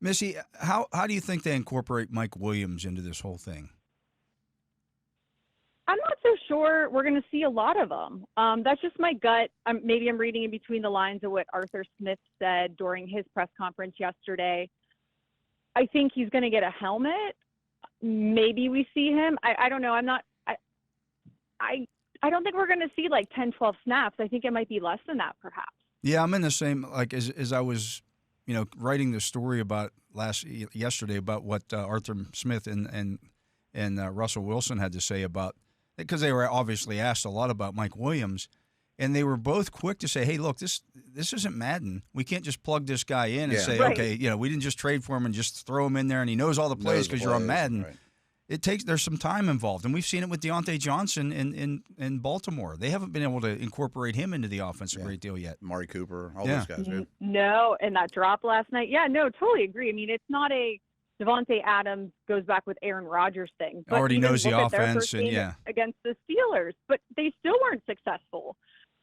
Missi, how do you think they incorporate Mike Williams into this whole thing? I'm not so sure we're going to see a lot of them. That's just my gut. Maybe I'm reading in between the lines of what Arthur Smith said during his press conference yesterday. I think he's going to get a helmet. Maybe we see him. I don't know. I don't think we're going to see like 10, 12 snaps. I think it might be less than that, perhaps. Yeah, I'm in the same, like, as I was, writing the story about yesterday about what Arthur Smith and Russell Wilson had to say about, because they were obviously asked a lot about Mike Williams, and they were both quick to say, hey, look, this isn't Madden. We can't just plug this guy in and say, right. Okay, we didn't just trade for him and just throw him in there and he knows all the plays because you're on Madden. Right. There's some time involved, and we've seen it with Deontay Johnson in Baltimore. They haven't been able to incorporate him into the offense a great deal yet. Mari Cooper, all those guys. Yeah. No, and that drop last night. Yeah, no, totally agree. I mean, it's not a Devontae Adams goes back with Aaron Rodgers thing. But already knows the offense, and against the Steelers, but they still weren't successful.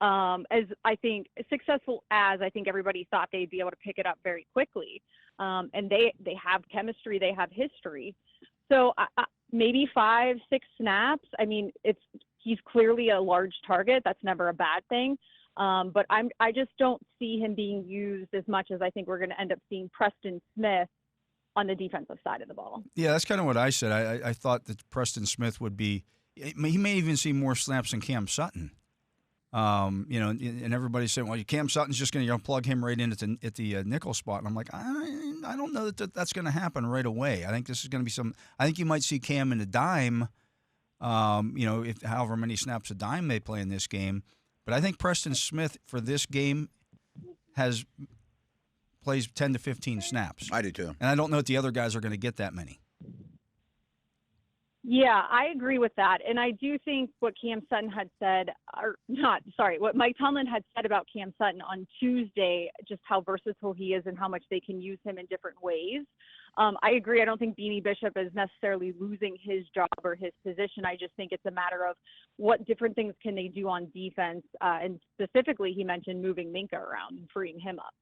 As I think everybody thought they'd be able to pick it up very quickly. And they have chemistry, they have history. So maybe 5-6 snaps. I mean, he's clearly a large target. That's never a bad thing. But I just don't see him being used as much as I think we're going to end up seeing Preston Smith on the defensive side of the ball. Yeah, that's kind of what I said. I thought that Preston Smith would be – he may even see more snaps than Cam Sutton. And everybody's saying, well, Cam Sutton's just going to plug him right in at the nickel spot. And I'm like, I don't know that's going to happen right away. I think this is going to be I think you might see Cam in a dime, if however many snaps a dime they play in this game. But I think Preston Smith for this game plays 10 to 15 snaps. I do too. And I don't know if the other guys are going to get that many. Yeah, I agree with that. And I do think what what Mike Tomlin had said about Cam Sutton on Tuesday, just how versatile he is and how much they can use him in different ways. I agree. I don't think Beanie Bishop is necessarily losing his job or his position. I just think it's a matter of what different things can they do on defense. And specifically, he mentioned moving Minka around and freeing him up.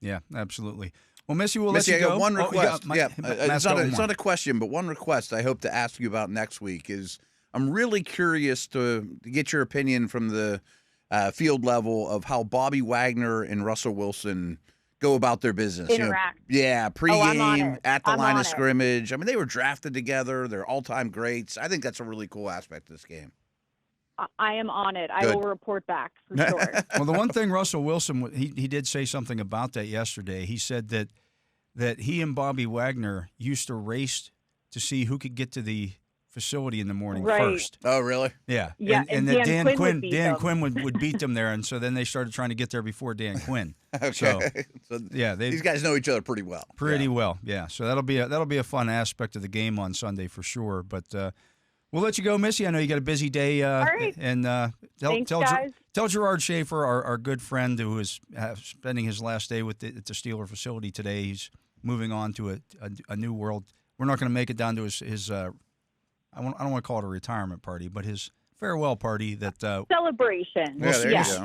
Yeah, absolutely. Well, Missi, we'll let you I go. got one request. It's not a question, but one request I hope to ask you about next week is I'm really curious to get your opinion from the field level of how Bobby Wagner and Russell Wilson go about their business. Interact. Pregame, at the line of scrimmage. I mean, they were drafted together. They're all-time greats. I think that's a really cool aspect of this game. I am on it. I will report back for sure. Well, the one thing Russell Wilson, he did say something about that yesterday. He said that he and Bobby Wagner used to race to see who could get to the facility in the morning first. Oh, really? Yeah. Yeah, and that Dan Quinn would beat them there, and so then they started trying to get there before Dan Quinn. Okay. So yeah, these guys know each other pretty well. Pretty well, yeah. So that'll be a fun aspect of the game on Sunday for sure. But we'll let you go, Missi. I know you got a busy day. All right. And Thanks, guys. tell Gerard Schaefer, our good friend who is spending his last day at the Steeler facility today. He's moving on to a new world. We're not going to make it down to his I don't want to call it a retirement party, but his farewell party. That celebration.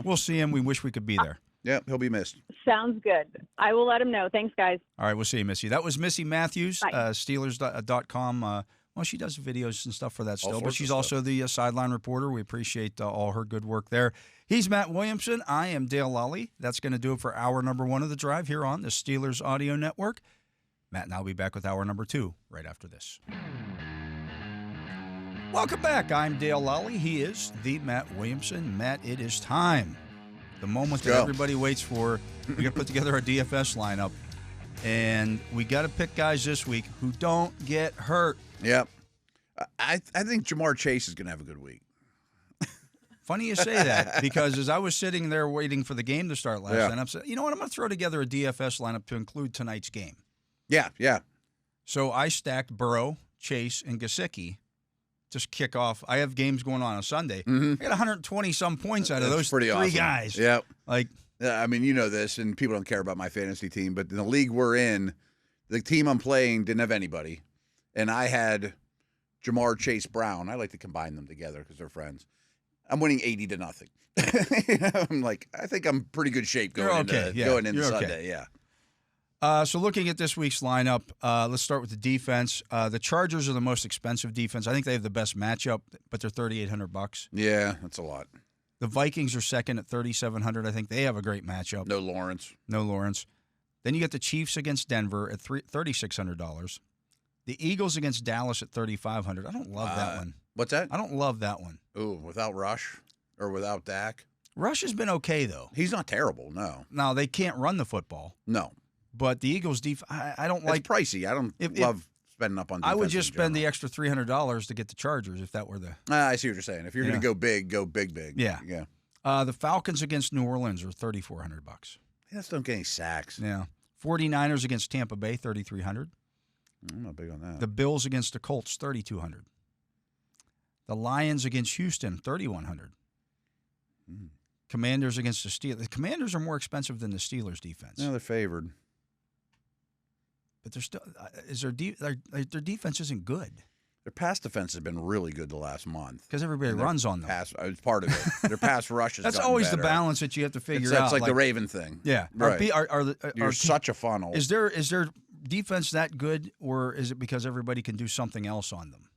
We'll see him. We wish we could be there. Yeah, he'll be missed. Sounds good. I will let him know. Thanks, guys. All right, we'll see you, Missi. That was Missi Matthews, Steelers.com. Well, she does videos and stuff for that still, but she's also the sideline reporter. We appreciate all her good work there. He's Matt Williamson. I am Dale Lolley. That's going to do it for hour number 1 of the drive here on the Steelers Audio Network. Matt and I will be back with hour number 2 right after this. Welcome back. I'm Dale Lolley. He is the Matt Williamson. Matt, it is time. The moment that everybody waits for. We got to put together a DFS lineup, and we got to pick guys this week who don't get hurt. Yep. I think Jamar Chase is going to have a good week. Funny you say that, because as I was sitting there waiting for the game to start last night, I'm saying, you know what, I'm going to throw together a DFS lineup to include tonight's game. Yeah. So I stacked Burrow, Chase, and Gesicki to kick off. I have games going on Sunday. Mm-hmm. I got 120-some points out of those three awesome. guys. Yep. I mean, you know this, and people don't care about my fantasy team, but in the league we're in, the team I'm playing didn't have anybody. And I had Jamar Chase Brown. I like to combine them together because they're friends. I'm winning 80-0. I'm like, I think I'm pretty good shape going into Sunday. Yeah. So looking at this week's lineup, let's start with the defense. The Chargers are the most expensive defense. I think they have the best matchup, but they're $3,800. Yeah, that's a lot. The Vikings are second at $3,700. I think they have a great matchup. No Lawrence. Then you get the Chiefs against Denver at $3,600. The Eagles against Dallas at $3,500. I don't love that one. What's that? I don't love that one. Ooh, without Rush or without Dak? Rush has been okay, though. He's not terrible, no. Now, they can't run the football. No. But the Eagles' defense, I don't like. It's pricey. I don't love spending up on defense. I would just spend the extra $300 to get the Chargers if that were the. I see what you're saying. If you're going to go big, big. Yeah. Yeah. The Falcons against New Orleans are $3,400. They just don't get any sacks. Yeah. 49ers against Tampa Bay, $3,300. I'm not big on that. The Bills against the Colts, $3,200. The Lions against Houston, $3,100. Commanders against the Steelers. The Commanders are more expensive than the Steelers' defense. No, they're favored. But they're still their defense isn't good. Their pass defense has been really good the last month because everybody runs on them. It's part of it. Their pass rush is. That's always better. The balance that you have to figure out. That's like the Raven thing. Yeah, right. You're such a funnel. Is their defense that good, or is it because everybody can do something else on them?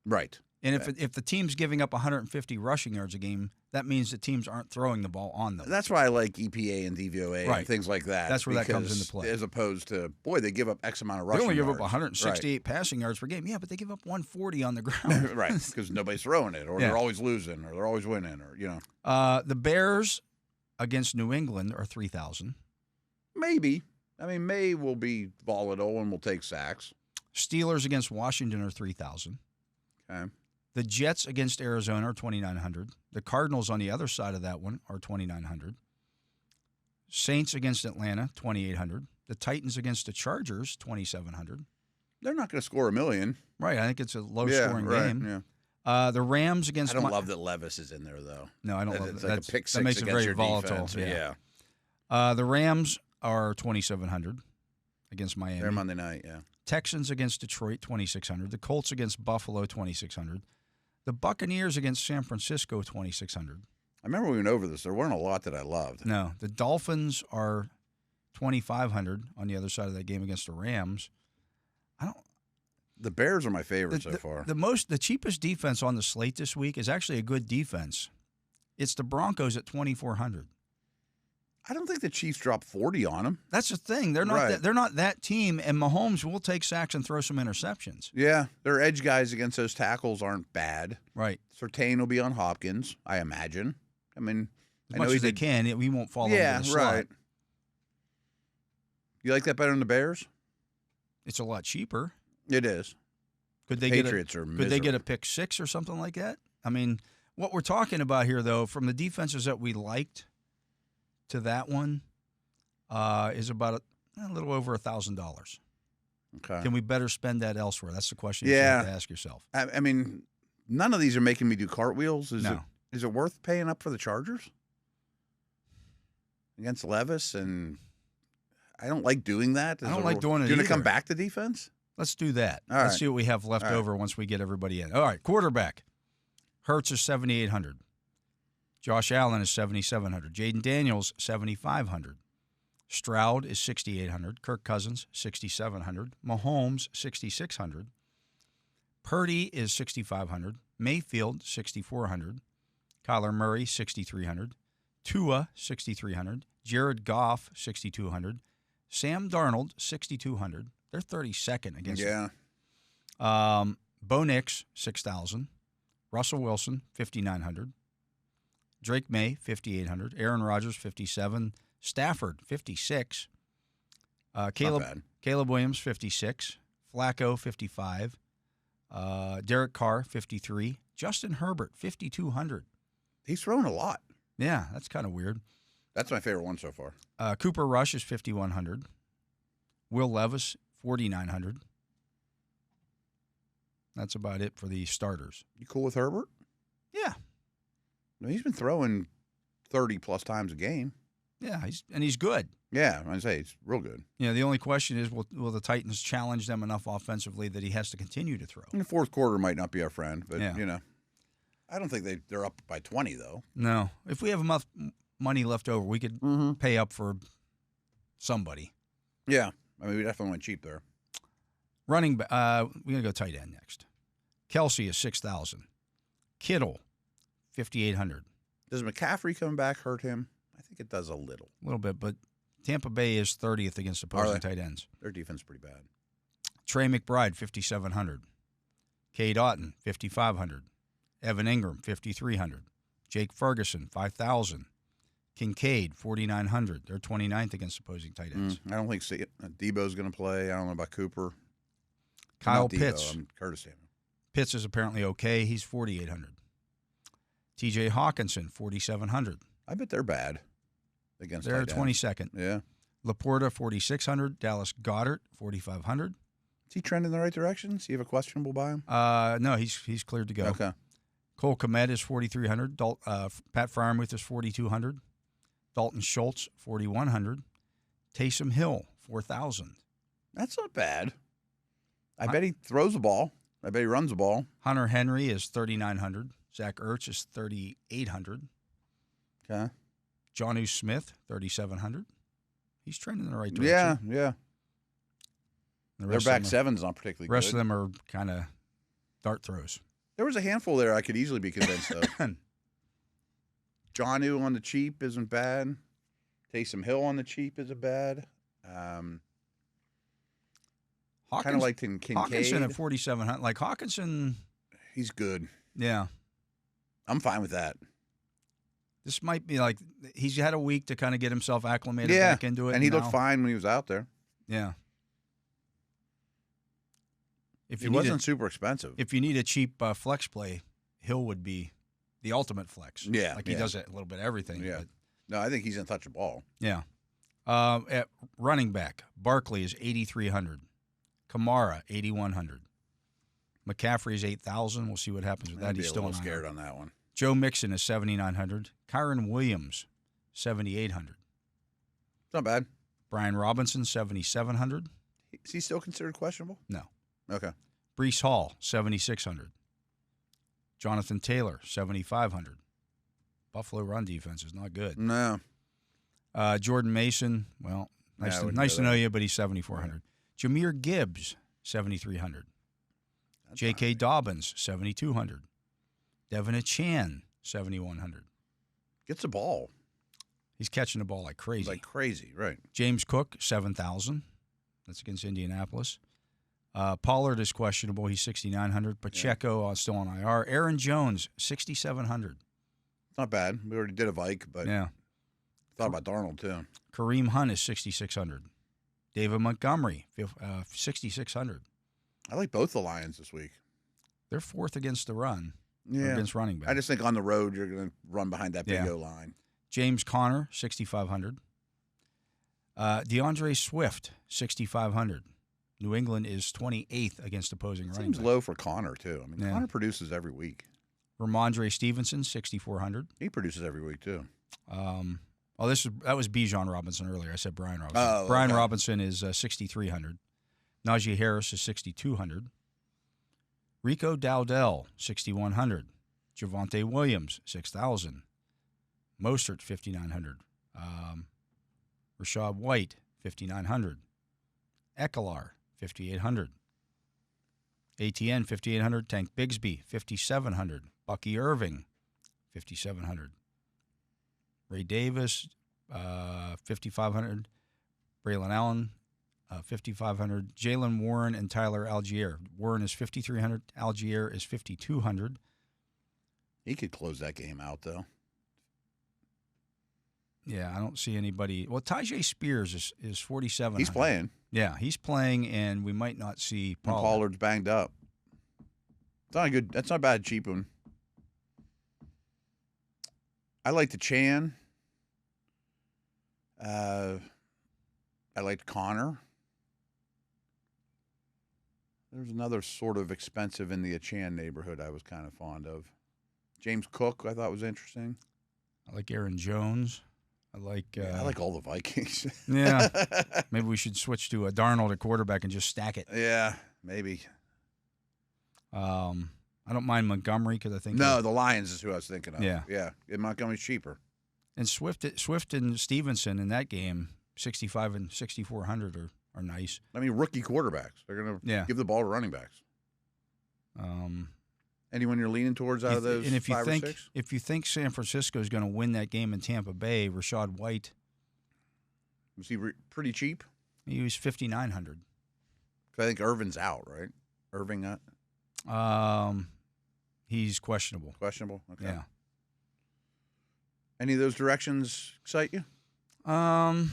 Right. And if the team's giving up 150 rushing yards a game, that means the teams aren't throwing the ball on them. That's why I like EPA and DVOA and things like that. That's where that comes into play. As opposed to, they give up X amount of rushing yards. They only give up 168 passing yards per game. Yeah, but they give up 140 on the ground. Right, because nobody's throwing it, or they're always losing, or they're always winning, or The Bears against New England are $3,000. Maybe. I mean, May will be volatile and will take sacks. Steelers against Washington are $3,000. Okay. The Jets against Arizona are $2,900. The Cardinals on the other side of that one are $2,900. Saints against Atlanta, $2,800. The Titans against the Chargers, $2,700. They're not going to score a million. Right. I think it's a low-scoring game. Yeah. The Rams against. I don't love that Levis is in there, though. No, I don't love that. Like a pick six that makes it very your volatile. Defense. Yeah. The Rams are $2,700 against Miami. They're Monday night. Yeah. Texans against Detroit, $2,600. The Colts against Buffalo, $2,600. The Buccaneers against San Francisco, $2,600. I remember we went over this. There weren't a lot that I loved. No. The Dolphins are $2,500 on the other side of that game against the Rams. The Bears are my favorite so far. The cheapest defense on the slate this week is actually a good defense. It's the Broncos at $2,400. I don't think the Chiefs dropped 40 on them. That's the thing. They're not they're not that team, and Mahomes will take sacks and throw some interceptions. Yeah, their edge guys against those tackles aren't bad. Right. Surtain will be on Hopkins, I imagine. I mean, as much as they can, we won't fall into the slot. Right. You like that better than the Bears? It's a lot cheaper. It is. Could they get a pick six or something like that? I mean, what we're talking about here, though, from the defenses that we liked to that one, is about a little over $1,000. Okay. Can we better spend that elsewhere? That's the question you have to ask yourself. I mean, none of these are making me do cartwheels. Is it worth paying up for the Chargers against Levis? And I don't like doing that. I don't like doing it. Do you want to come back to defense? Let's do that. Let's see what we have left over once we get everybody in. All right, quarterback. Hurts is $7,800. Josh Allen is $7,700. Jaden Daniels, $7,500. Stroud is $6,800. Kirk Cousins, $6,700. Mahomes, $6,600. Purdy is $6,500. Mayfield, $6,400. Kyler Murray, $6,300. Tua, $6,300. Jared Goff, $6,200. Sam Darnold, $6,200. They're 32nd against them. Bo Nix, $6,000. Russell Wilson, $5,900. Drake May, $5,800. Aaron Rodgers, $57,000. Stafford, $56,000. Caleb Williams, $56,000. Flacco, $55,000. Derek Carr, $53,000. Justin Herbert, $5,200. He's thrown a lot. Yeah, that's kind of weird. That's my favorite one so far. Cooper Rush is $5,100. Will Levis, $4,900. That's about it for the starters. You cool with Herbert? Yeah. No, he's been throwing 30-plus times a game. Yeah, he's good. Yeah, I'd say he's real good. You know, the only question is, will the Titans challenge them enough offensively that he has to continue to throw? In the fourth quarter might not be our friend, but, Yeah. you know. I don't think they're up by 20, though. No. If we have enough money left over, we could pay up for somebody. Yeah. I mean, we definitely went cheap there. Running back, we're going to go tight end next. Kelsey is $6,000. Kittle, $5,800. Does McCaffrey coming back hurt him? I think it does a little. A little bit, but Tampa Bay is 30th against opposing tight ends. Their defense is pretty bad. Trey McBride, $5,700. Cade Otton, $5,500. Evan Ingram, $5,300. Jake Ferguson, $5,000. Kincaid, $4,900. They're 29th against opposing tight ends. I don't think Debo's going to play. I don't know about Cooper. Kyle Not Debo, Pitts. Curtis Samuel. Pitts is apparently okay. He's $4,800. T.J. Hawkinson, $4,700. I bet they're bad against They're tight ends. 22nd. Yeah. Laporta, $4,600. Dallas Goedert, $4,500. Is he trending in the right direction? Does he have a questionable by him? No, he's cleared to go. Okay. Cole Kmet is $4,300. Pat Fryermuth is $4,200. Dalton Schultz, $4,100. Taysom Hill, $4,000. That's not bad. I bet he throws the ball. I bet he runs the ball. Hunter Henry is $3,900. Zach Ertz is $3,800. Okay. Jonnu Smith, $3,700. He's trending in the right direction. Yeah. Their back seven's not particularly good. The rest good. of them are kind of dart throws. There was a handful there I could easily be convinced of. Jonnu on the cheap isn't bad. Taysom Hill on the cheap isn't bad. Kind of like Kincaid. Hawkinson at $4,700. Like Hawkinson, he's good. Yeah. I'm fine with that. This might be like he's had a week to kind of get himself acclimated back into it. And he looked fine when he was out there. Yeah. If he wasn't super expensive. If you need a cheap flex play, Hill would be the ultimate flex. Yeah. Like he does a little bit of everything. Yeah. But, no, I think he's going to touch the ball. Yeah. At running back, Barkley is $8,300. Kamara, $8,100. McCaffrey is $8,000. We'll see what happens with that. He's still scared on that one. Joe Mixon is $7,900. Kyron Williams, $7,800. It's not bad. Brian Robinson, $7,700. Is he still considered questionable? No. Okay. Brees Hall, $7,600. Jonathan Taylor, $7,500. Buffalo run defense is not good. No. Jordan Mason, well, nice to know you, but he's $7,400. Jahmyr Gibbs, $7,300. J.K. Dobbins, $7,200. Devin Achan, $7,100. Gets the ball. He's catching the ball like crazy. Like crazy, right. James Cook, $7,000. That's against Indianapolis. Pollard is questionable. He's $6,900. Pacheco still on IR. Aaron Jones, $6,700. Not bad. We already did a Vike, but yeah. Thought about Darnold, too. Kareem Hunt is $6,600. David Montgomery, $6,600. I like both the Lions this week. They're fourth against the run. Yeah. Against running back. I just think on the road you're going to run behind that big O line. James Conner, $6,500. DeAndre Swift, $6,500. New England is 28th against opposing running backs. Seems low for Conner, too. I mean, Conner produces every week. Ramondre Stevenson, $6,400. He produces every week, too. That was Bijan Robinson earlier. I said Brian Robinson. Oh, Brian Robinson is $6,300. Najee Harris is $6,200. Rico Dowdell, $6,100. Javonte Williams, $6,000. Mostert, $5,900. Rashad White, $5,900. Ekeler, $5,800. ATN, $5,800. Tank Bigsby, $5,700. Bucky Irving, $5,700. Ray Davis, $5,500. Braylon Allen, $5,500. Jalen Warren and Tyler Algier. Warren is $5,300. Algier is $5,200. He could close that game out, though. Yeah, I don't see anybody. Well, Tajay Spears is $4,700. He's playing. Yeah, he's playing, and we might not see Pollard. Pollard's banged up. It's not good. That's not a bad cheap one. I like the Chan. I liked Connor. There's another sort of expensive in the Achan neighborhood I was kind of fond of. James Cook, I thought was interesting. I like Aaron Jones. I like. I like all the Vikings. Yeah. Maybe we should switch to a Darnold at quarterback and just stack it. Yeah, maybe. I don't mind Montgomery because I think. No, the Lions is who I was thinking of. Yeah. Yeah. And Montgomery's cheaper. And Swift and Stevenson in that game, 6,500 and 6,400 are nice. I mean, rookie quarterbacks. They're going to give the ball to running backs. Anyone you're leaning towards out of those and if you five think, or six? If you think San Francisco is going to win that game in Tampa Bay, Rashad White. Was he pretty cheap? He was 5,900. I think Irvin's out, right? Irving not? He's questionable. Questionable? Okay. Yeah. Any of those directions excite you? I'm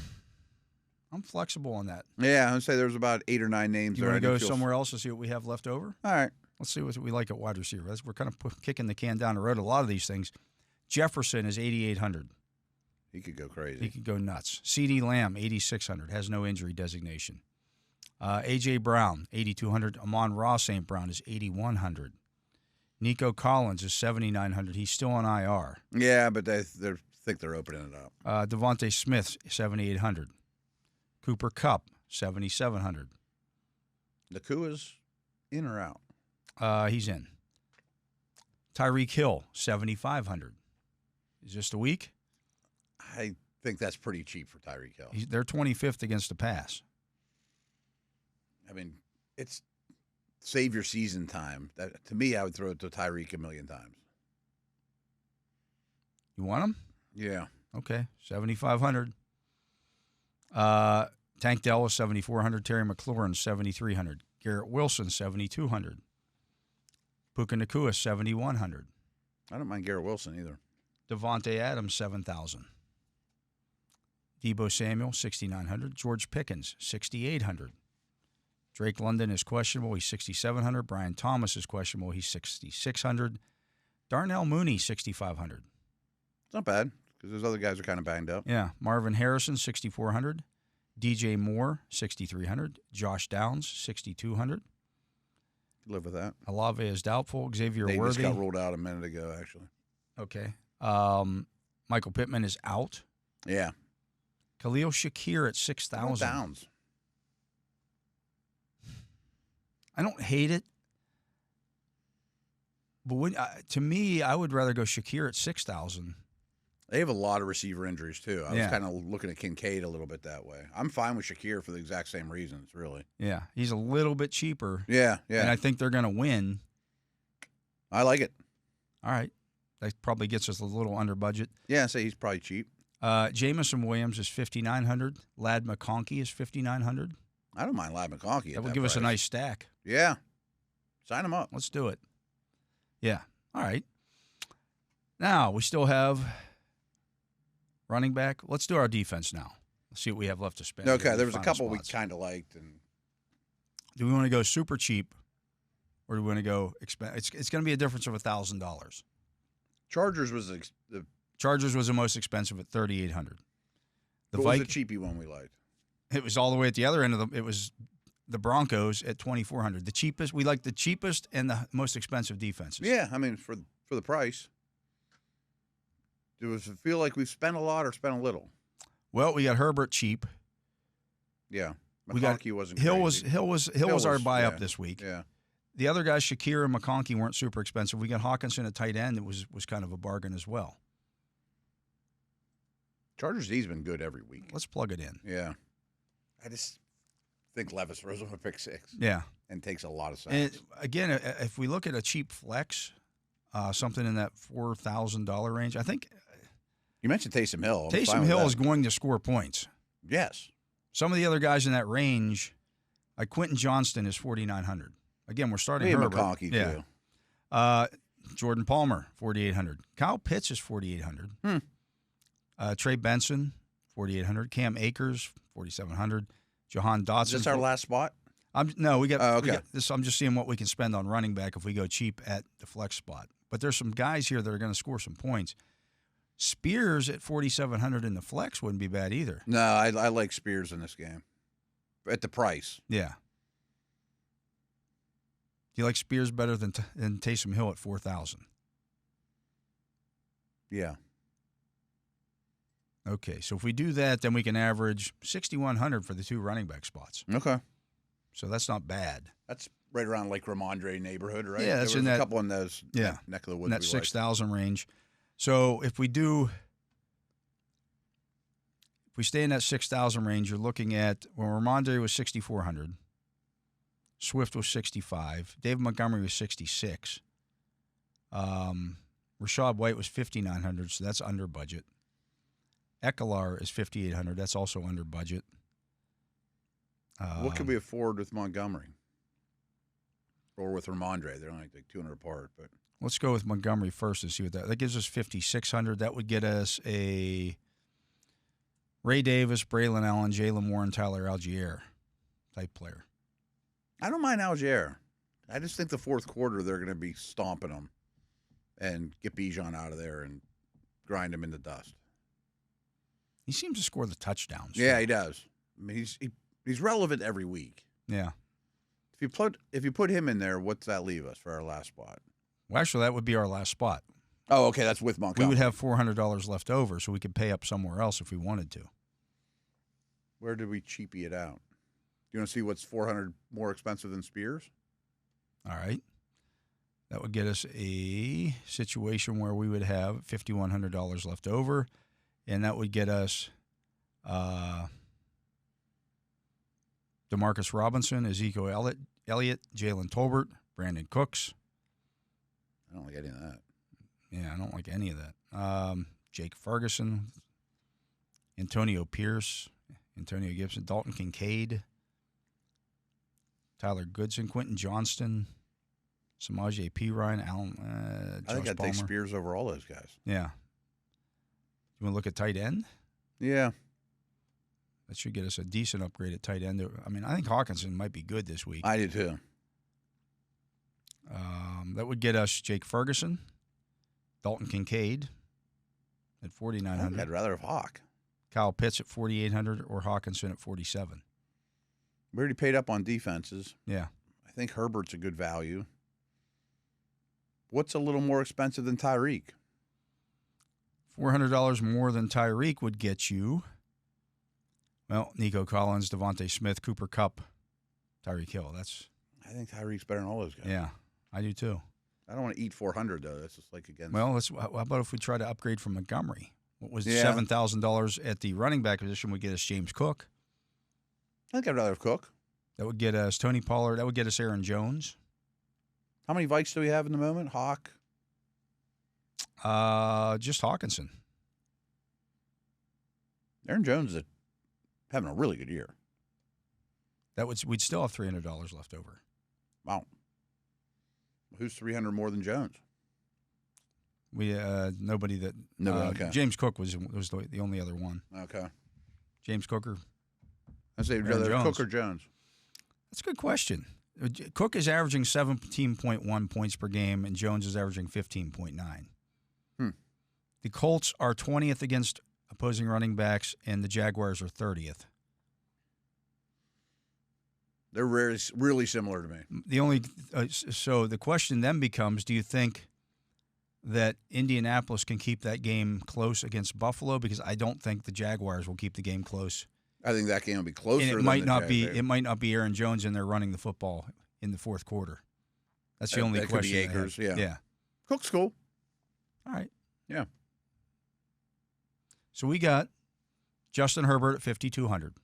flexible on that. Yeah, I would say there's about 8 or 9 names. You want to go somewhere else and see what we have left over? All right. Let's see what we like at wide receiver. We're kind of kicking the can down the road. A lot of these things. Jefferson is 8,800. He could go crazy. He could go nuts. C.D. Lamb, 8,600. Has no injury designation. A.J. Brown, 8,200. Amon-Ra St. Brown is 8,100. Nico Collins is 7,900. He's still on IR. Yeah, but they think they're opening it up. Devontae Smith, 7,800. Cooper Kupp, 7,700. Nakua's in or out? He's in. Tyreek Hill, 7,500. Is this a week? I think that's pretty cheap for Tyreek Hill. They're 25th against the pass. I mean, it's save your season time. To me, I would throw it to Tyreek a million times. You want him? Yeah. Okay, 7,500. Tank Dell is 7,400. Terry McLaurin, 7,300. Garrett Wilson, 7,200. Puka Nacua, 7,100. I don't mind Garrett Wilson either. Devontae Adams, 7,000. Deebo Samuel, 6,900. George Pickens, 6,800. Drake London is questionable. He's 6,700. Brian Thomas is questionable. He's 6,600. Darnell Mooney, 6,500. It's not bad because those other guys are kind of banged up. Yeah. Marvin Harrison, 6,400. DJ Moore, 6,300. Josh Downs, 6,200. Live with that. Olave is doubtful. Xavier Davis Worthy got ruled out a minute ago, actually. Okay. Michael Pittman is out. Yeah. Khalil Shakir at 6,000. Downs. I don't hate it, but to me, I would rather go Shakir at 6,000. They have a lot of receiver injuries, too. I was Yeah. kind of looking at Kincaid a little bit that way. I'm fine with Shakir for the exact same reasons, really. Yeah, he's a little bit cheaper. Yeah, yeah. And I think they're going to win. I like it. All right. That probably gets us a little under budget. Yeah, say he's probably cheap. Jamison Williams is 5,900. Lad McConkey is 5,900. I don't mind Lad McConkey. That would give us a nice stack. Yeah. Sign him up. Let's do it. Yeah. All right. Now, we still have running back. Let's do our defense now. Let's see what we have left to spend. Okay, there was a couple we kind of liked. And do we want to go super cheap or do we want to go expensive? It's going to be a difference of $1,000. Chargers was the Chargers was the most expensive at 3,800. What was the cheapie one we liked? It was all the way at the other end of it was the Broncos at 2,400. The cheapest. We like the cheapest and the most expensive defenses. Yeah, I mean for the price. Does it feel like we've spent a lot or spent a little? Well, we got Herbert cheap. Yeah, McConkey wasn't. Hill crazy. was our buy up this week. Yeah. The other guys, Shakir and McConkey, weren't super expensive. We got Hawkinson at tight end. It was kind of a bargain as well. Chargers D's been good every week. Let's plug it in. Yeah. I just think Levis throws him a pick six. Yeah. And takes a lot of sacks. And again, if we look at a cheap flex, something in that $4,000 range, I think you mentioned Taysom Hill. Taysom Hill is going to score points. Yes. Some of the other guys in that range, like Quentin Johnston is 4,900. Again, we're starting Herbert. McConkey, too. Jordan Palmer, 4,800. Kyle Pitts is 4,800. Trey Benson, 4,800. Cam Akers, 4,700. Jahan Dotson. Is this our last spot? We got okay. This. I'm just seeing what we can spend on running back if we go cheap at the flex spot. But there's some guys here that are going to score some points. Spears at 4,700 in the flex wouldn't be bad either. No, I like Spears in this game. At the price. Yeah. Do you like Spears better than Taysom Hill at 4,000? Yeah. Okay, so if we do that, then we can average 6,100 for the 2 running back spots. Okay. So that's not bad. That's right around Lake Ramondre neighborhood, right? Yeah, that's there was in a that, couple in those neck of the woods. In that 6,000 range. So if we stay in that 6,000 range, you're looking at, well, Ramondre was 6,400. Swift was 65. David Montgomery was 66. Rashad White was 5,900, so that's under budget. Ekeler is 5,800. That's also under budget. What could we afford with Montgomery? Or with Ramondre? They're only like 200 apart. But let's go with Montgomery first and see what that gives us. 5,600. That would get us a Ray Davis, Braylon Allen, Jalen Warren, Tyler Algier type player. I don't mind Algier. I just think the fourth quarter they're going to be stomping them and get Bijan out of there and grind him in the dust. He seems to score the touchdowns. Yeah, he does. I mean, he's relevant every week. Yeah. If you put him in there, what's that leave us for our last spot? Well, actually, that would be our last spot. Oh, okay, that's with Montgomery. We would have $400 left over, so we could pay up somewhere else if we wanted to. Where did we cheapie it out? Do you want to see what's $400 more expensive than Spears? All right. That would get us a situation where we would have $5,100 left over, and that would get us Demarcus Robinson, Ezekiel Elliott, Jalen Tolbert, Brandon Cooks. I don't like any of that. Yeah, I don't like any of that. Jake Ferguson, Antonio Pierce, Antonio Gibson, Dalton Kincaid, Tyler Goodson, Quentin Johnston, Samaje Perine, Allen. I think I'd take Spears over all those guys. Yeah. You want to look at tight end? Yeah. That should get us a decent upgrade at tight end. I mean, I think Hawkinson might be good this week. I do too. That would get us Jake Ferguson, Dalton Kincaid at 4,900. I'd rather have Hawk. Kyle Pitts at 4,800 or Hawkinson at 47. We already paid up on defenses. Yeah. I think Herbert's a good value. What's a little more expensive than Tyreek? $400 more than Tyreek would get you, well, Nico Collins, Devontae Smith, Cooper Kupp, Tyreek Hill. I think Tyreek's better than all those guys. Yeah, I do too. I don't want to eat 400 though. That's just like against. Well, how about if we try to upgrade from Montgomery? What was $7,000 at the running back position would get us James Cook. I think I'd rather have Cook. That would get us Tony Pollard. That would get us Aaron Jones. How many Vikes do we have in the moment? Hawk? Just Hawkinson. Aaron Jones is having a really good year. We'd still have $300 left over. Wow. Who's 300 more than Jones? We nobody that. Okay. James Cook was the only other one. Okay. James Cooker. I say rather Cook or Jones. That's a good question. Cook is averaging 17.1 points per game, and Jones is averaging 15.9. The Colts are 20th against opposing running backs, and the Jaguars are 30th. They're really similar to me. So the question then becomes: do you think that Indianapolis can keep that game close against Buffalo? Because I don't think the Jaguars will keep the game close. I think that game will be closer. And it might not be. It might not be Aaron Jones in there running the football in the fourth quarter. That's the only that question. Could be Akers, yeah. Yeah. Cook's cool. All right. Yeah. So we got Justin Herbert at 5,200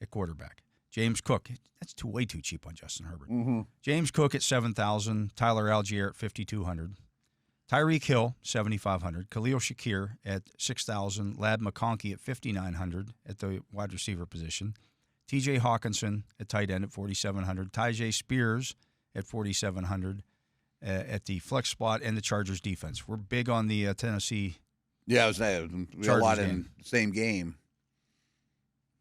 at quarterback. James Cook. That's way too cheap on Justin Herbert. Mm-hmm. James Cook at 7,000. Tyler Algier at 5,200. Tyreek Hill, 7,500. Khalil Shakir at 6,000. Lad McConkey at 5,900 at the wide receiver position. T.J. Hawkinson at tight end at 4,700. Tyjae Spears at 4,700 at the flex spot, and the Chargers defense. We're big on the Tennessee. Yeah, I was saying we had a lot in the same game.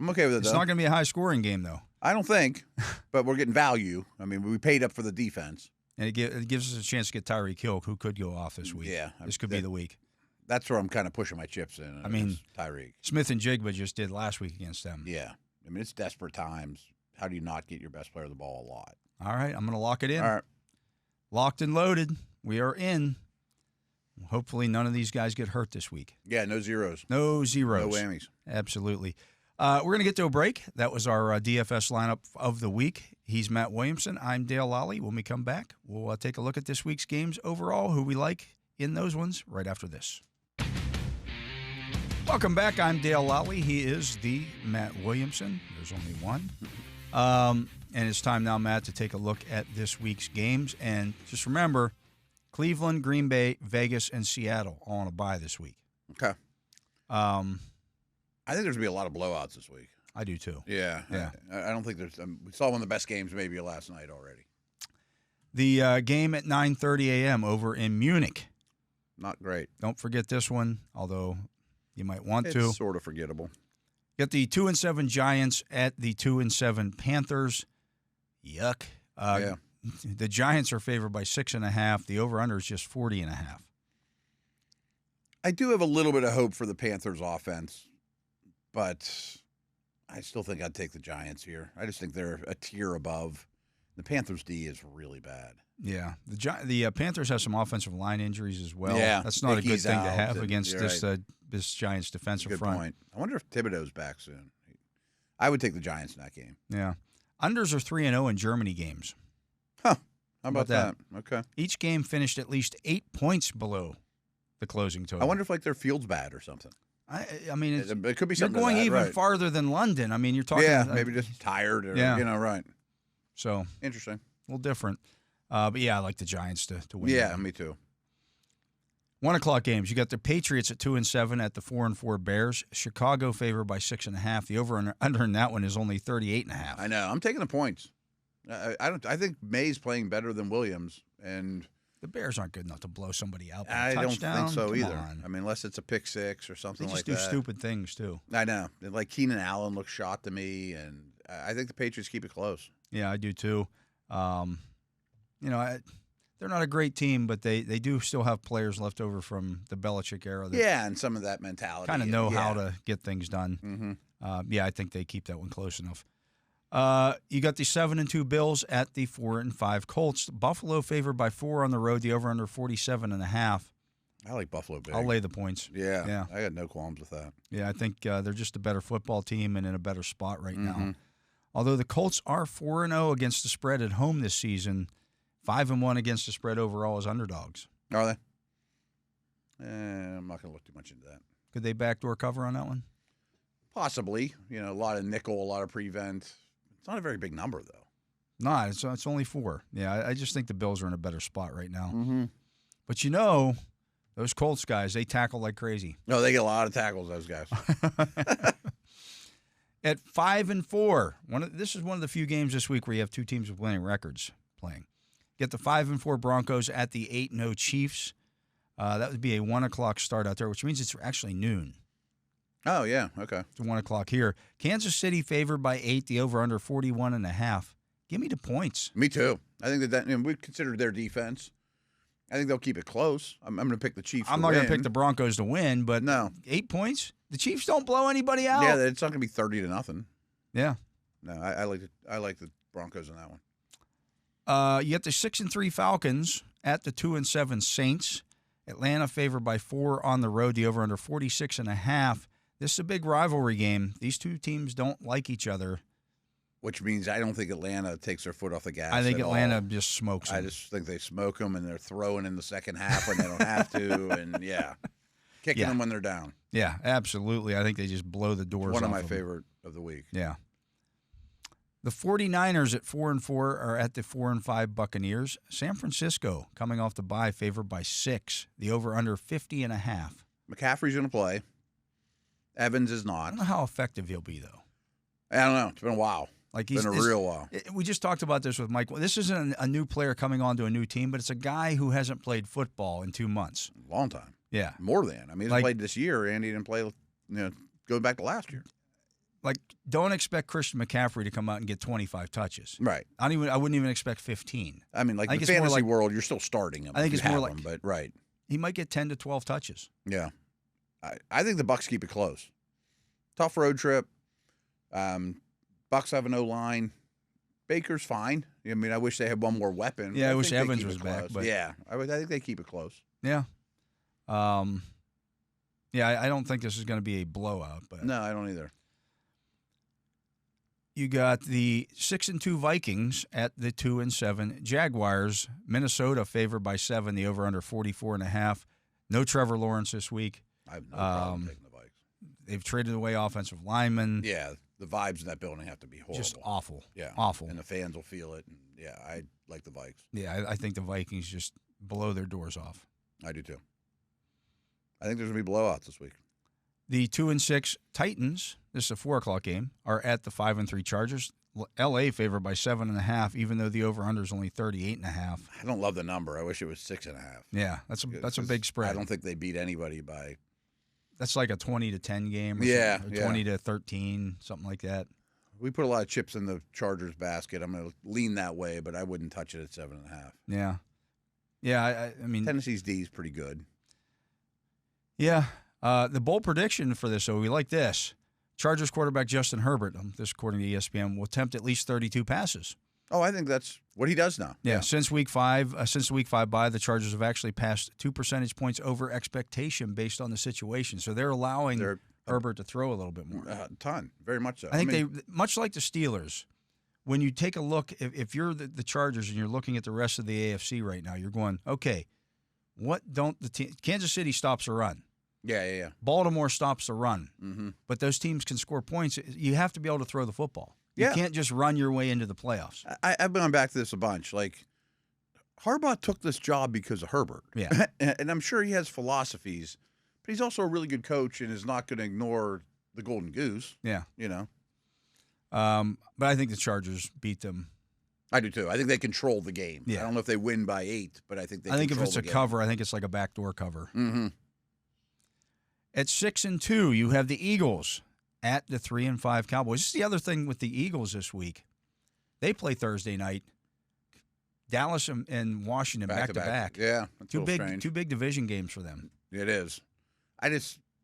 I'm okay with it, It's though. not going to be a high-scoring game, though. I don't think, but we're getting value. I mean, we paid up for the defense. And it gives us a chance to get Tyreek Hill, who could go off this week. Yeah. This could be the week. That's where I'm kind of pushing my chips in. I mean, Tyreek. Smith and Jigba just did last week against them. Yeah. I mean, it's desperate times. How do you not get your best player the ball a lot? All right, I'm going to lock it in. All right. Locked and loaded. We are in. hopefully none of these guys get hurt this week. Yeah, no zeros. No zeros. No whammies. Absolutely. We're going to get to a break. That was our DFS lineup of the week. He's Matt Williamson. I'm Dale Lolley. When we come back, we'll take a look at this week's games overall, who we like in those ones, right after this. Welcome back. I'm Dale Lolley. He is the Matt Williamson. There's only one. And it's time now, Matt, to take a look at this week's games. And just remember, Cleveland, Green Bay, Vegas, and Seattle all on a bye this week. Okay. I think there's going to be a lot of blowouts this week. I do too. Yeah. I don't think there's we saw one of the best games maybe last night already. The game at 9:30 a.m. over in Munich. Not great. Don't forget this one, although you might want to. It's sort of forgettable. Get the 2-7 Giants at the 2-7 Panthers. Yuck. Yeah. The Giants are favored by 6.5. The over/under is just 40.5. I do have a little bit of hope for the Panthers offense, but I still think I'd take the Giants here. I just think they're a tier above. The Panthers D is really bad. Yeah. The Panthers have some offensive line injuries as well. Yeah. That's not a good thing to have and against you're right. this Giants defensive Good front. point. I wonder if Thibodeau's back soon. I would take the Giants in that game. Yeah. Unders are 3-0 in Germany games. Huh. How about that? Okay. Each game finished at least 8 points below the closing total. I wonder if their field's bad or something. I mean, It could be you're something. going to that, even right. farther than London. I mean, you're talking. Yeah, maybe just tired or, right. So, Interesting. a little different. But yeah, I like the Giants to win. Yeah, me too. 1 o'clock games. You got the Patriots at 2-7 at the 4-4 Bears. Chicago favored by 6.5. The over/under in that one is only 38.5. I know. I'm taking the points. I think May's playing better than Williams, and the Bears aren't good enough to blow somebody out by a I don't touchdown. think so Come either. on. I mean, unless it's a pick six or something They like just do that. stupid things too. I know. Like Keenan Allen looks shot to me, and I think the Patriots keep it close. Yeah, I do too. They're not a great team, but they do still have players left over from the Belichick era. That and some of that mentality. kind of know how to get things done. Mm-hmm. I think they keep that one close enough. You got the 7-2 Bills at the 4-5 Colts. Buffalo favored by 4 on the road. The over/under 47.5. I like Buffalo big. I'll lay the points. Yeah. I got no qualms with that. Yeah, I think they're just a better football team and in a better spot right Mm-hmm. now. Although the Colts are 4-0 against the spread at home this season, 5-1 against the spread overall as underdogs. Are they? I'm not going to look too much into that. Could they backdoor cover on that one? Possibly. A lot of nickel, a lot of prevent. It's not a very big number, though. No, it's only 4. Yeah, I just think the Bills are in a better spot right now. Mm-hmm. But those Colts guys, they tackle like crazy. No, they get a lot of tackles, those guys. At 5-4, this is one of the few games this week where you have two teams with winning records playing. Get the 5-4 Broncos at the 8-0 Chiefs. That would be a 1 o'clock start out there, which means it's actually noon. Oh, yeah. Okay. It's 1 o'clock here. Kansas City favored by 8, the over-under 41.5. Give me the points. Me too. I think that we consider their defense. I think they'll keep it close. I'm going to pick the Chiefs. I'm not going to pick the Broncos to win, but no. 8 points? The Chiefs don't blow anybody out. Yeah, it's not going to be 30-0. Yeah. No, I like the Broncos in that one. You get the 6-3 Falcons at the 2-7 Saints. Atlanta favored by 4 on the road. The over/under 46.5. This is a big rivalry game. These two teams don't like each other. Which means I don't think Atlanta takes their foot off the gas. I think at Atlanta all. just smokes them. I just think they smoke them, and they're throwing in the second half when they don't have to, and kicking them when they're down. Yeah, absolutely. I think they just blow the doors off. One of my favorite of the week. Yeah. The 49ers at 4-4 are at the 4-5 Buccaneers. San Francisco coming off the bye, favored by 6. The over/under 50.5. McCaffrey's going to play. Evans is I not. don't know how effective he'll be though. I don't know. It's been a while. Like It's been a real while. We just talked about this with Mike. This isn't a new player coming onto a new team, but it's a guy who hasn't played football in 2 months. Long time. Yeah. More than. I mean, he's played this year, and he didn't play, going back to last year. Like, don't expect Christian McCaffrey to come out and get 25 touches. Right. I wouldn't even expect 15. I mean, like I think the it's more fantasy like- world, you're still starting him. I think if it's you more have like- him, but right. He might get 10 to 12 touches. Yeah. I think the Bucs keep it close. Tough road trip. Bucs have an O-line. Baker's fine. I mean, I wish they had one more weapon. Yeah, I wish think they Evans keep was it back, close. but- yeah, I think they keep it close. Yeah. Yeah, I don't think this is going to be a blowout. But No, I don't either. you got the 6-2 Vikings at the 2-7 Jaguars. Minnesota favored by 7. The over/under 44.5. No Trevor Lawrence this week. I have no problem taking the Vikes. They've traded away offensive linemen. Yeah, the vibes in that building have to be horrible. Just awful. Yeah, awful. And the fans will feel it. And yeah, I like the Vikes. Yeah, I think the Vikings just blow their doors off. I do too. I think there's going to be blowouts this week. The 2-6 Titans, this is a 4:00 game, are at the 5-3 Chargers. L.A. favored by 7.5, even though the over/under is only 38.5. I don't love the number. I wish it was 6.5. Yeah, that's a big spread. I don't think they beat anybody by. That's like a 20-10 game. Or Yeah, something, or 20-13, something like that. We put a lot of chips in the Chargers basket. I'm going to lean that way, but I wouldn't touch it at 7.5. Yeah, yeah. I mean, Tennessee's D is pretty good. yeah. The bold prediction for this, so we like this. Chargers quarterback Justin Herbert, this according to ESPN, will attempt at least 32 passes. Oh, I think that's what he does now. Yeah, since week 5 bye, the Chargers have actually passed 2 percentage points over expectation based on the situation. So they're allowing Herbert to throw a little bit more. A ton, very much so. I think they, much like the Steelers, when you take a look, if you're the Chargers and you're looking at the rest of the AFC right now, you're going, okay, what don't Kansas City stops a run. Yeah. Baltimore stops the run. Mm-hmm. But those teams can score points. You have to be able to throw the football. You Yeah. can't just run your way into the playoffs. I've gone back to this a bunch. Like, Harbaugh took this job because of Herbert. Yeah. And I'm sure he has philosophies, but he's also a really good coach and is not going to ignore the golden goose. Yeah. You know? But I think the Chargers beat them. I do too. I think they control the game. Yeah. I don't know if they win by 8, but I think they I think if control it's a the game. cover, I think it's like a backdoor cover. Mm-hmm. At 6-2, you have the Eagles at the 3-5 Cowboys. This is the other thing with the Eagles this week. They play Thursday night. Dallas and Washington back to back. Yeah, that's a little strange. Two big division games for them. It is.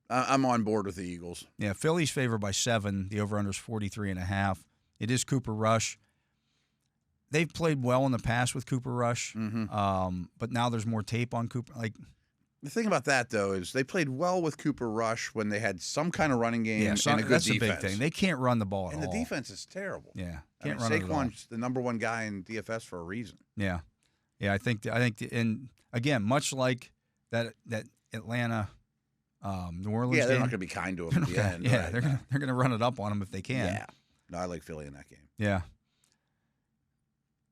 I'm on board with the Eagles. Yeah, Philly's favored by 7. The over/under is 43.5. It is Cooper Rush. They've played well in the past with Cooper Rush, but now there's more tape on Cooper. Like, the thing about that, though, is they played well with Cooper Rush when they had some kind of running game and a good that's defense. the big thing. They can't run the ball at all. And the defense is terrible. Yeah, Can't run it at all. Saquon's the number one guy in DFS for a reason. Yeah, I think, and again, much like that Atlanta, New Orleans. Yeah, they're game, not going to be kind to him at the end. Yeah, right? they're gonna run it up on them if they can. Yeah, no, I like Philly in that game. Yeah.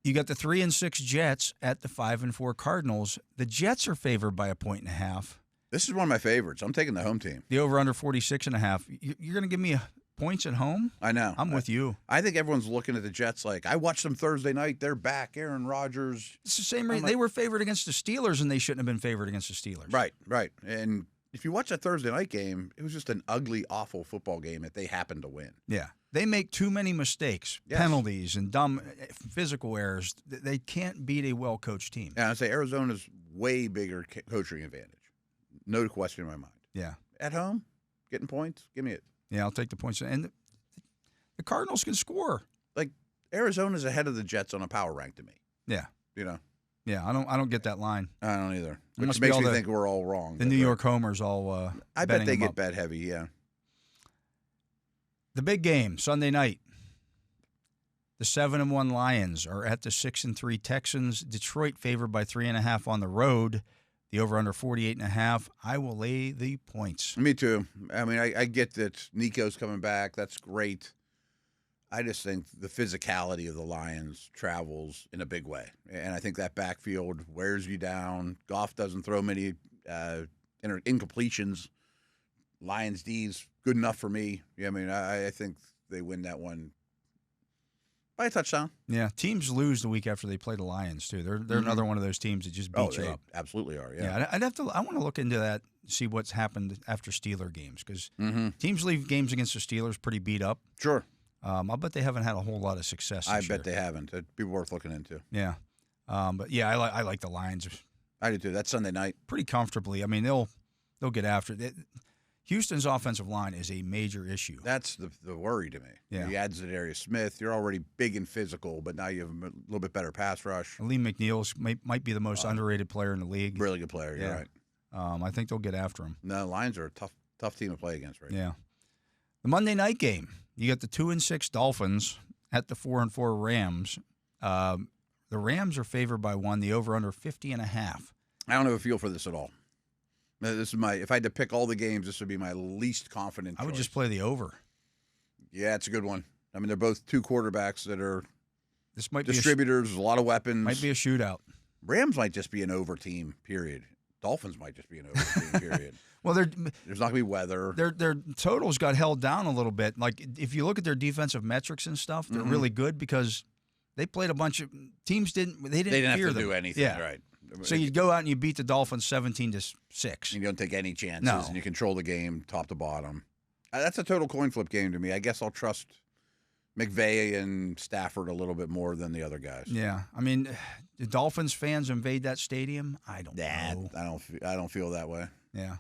You got the 3-6 Jets at the 5-4 Cardinals. The Jets are favored by 1.5. This is one of my favorites. I'm taking the home team. The over/under 46.5. You're going to give me points at home? I know. I'm with you. I think everyone's looking at the Jets like, I watched them Thursday night. They're back. Aaron Rodgers. It's the same reason they were favored against the Steelers, and they shouldn't have been favored against the Steelers. Right. And if you watch that Thursday night game, it was just an ugly, awful football game that they happened to win. Yeah. They make too many mistakes, penalties, and dumb physical errors. They can't beat a well-coached team. And I'd say Arizona's way bigger coaching advantage. No question in my mind. Yeah. At home, getting points, give me it. Yeah, I'll take the points. And the Cardinals can score. Like, Arizona's ahead of the Jets on a power rank to me. Yeah. You know? Yeah, I don't get that line. I don't either. It must Which be makes all me the- think we're all wrong. The New York homers all I bet betting they them get up. bet heavy, yeah. The big game, Sunday night. The 7-1 Lions are at the 6-3 Texans. Detroit favored by 3.5 on the road. The over/under 48.5. I will lay the points. Me too. I mean, I get that Nico's coming back. That's great. I just think the physicality of the Lions travels in a big way. And I think that backfield wears you down. Goff doesn't throw many incompletions. Lions D's good enough for me. Yeah, I mean, I think they win that one by a touchdown. Yeah, teams lose the week after they play the Lions too. They're another one of those teams that just beat you they up. Absolutely are. Yeah. I'd have to. I want to look into that, see what's happened after Steeler games because teams leave games against the Steelers pretty beat up. Sure. I'll bet they haven't had a whole lot of success. I this bet year. they haven't. It'd be worth looking into. Yeah, but yeah, I like the Lions I do too. That's Sunday night. pretty comfortably. I mean, they'll get after it. Houston's offensive line is a major issue. That's the worry to me. Yeah. He adds Zadarius Smith. You're already big and physical, but now you have a little bit better pass rush. Lee McNeil might be the most underrated player in the league. Really good player. You're Yeah. right. I think they'll get after them. No, Lions are a tough team to play against right now. Yeah. The Monday night game, you got the 2-6 Dolphins at the 4-4 Rams. The Rams are favored by 1. The over/under 50.5. I don't have a feel for this at all. This is if I had to pick all the games, this would be my least confident choice. I would just play the over. Yeah, it's a good one. I mean, they're both two quarterbacks that are this might distributors, a lot of weapons. Might be a shootout. Rams might just be an over team, period. Dolphins might just be an over team, period. Well, there's not going to be weather. Their totals got held down a little bit. Like, if you look at their defensive metrics and stuff, they're really good because they played a bunch of teams. They didn't have fear to them. do anything, right? So you go out and you beat the Dolphins 17-6. You don't take any chances, No. and you control the game top to bottom. That's a total coin flip game to me. I guess I'll trust McVay and Stafford a little bit more than the other guys. Yeah, I mean, the Dolphins fans invade that stadium. I don't know. I don't feel that way. Yeah,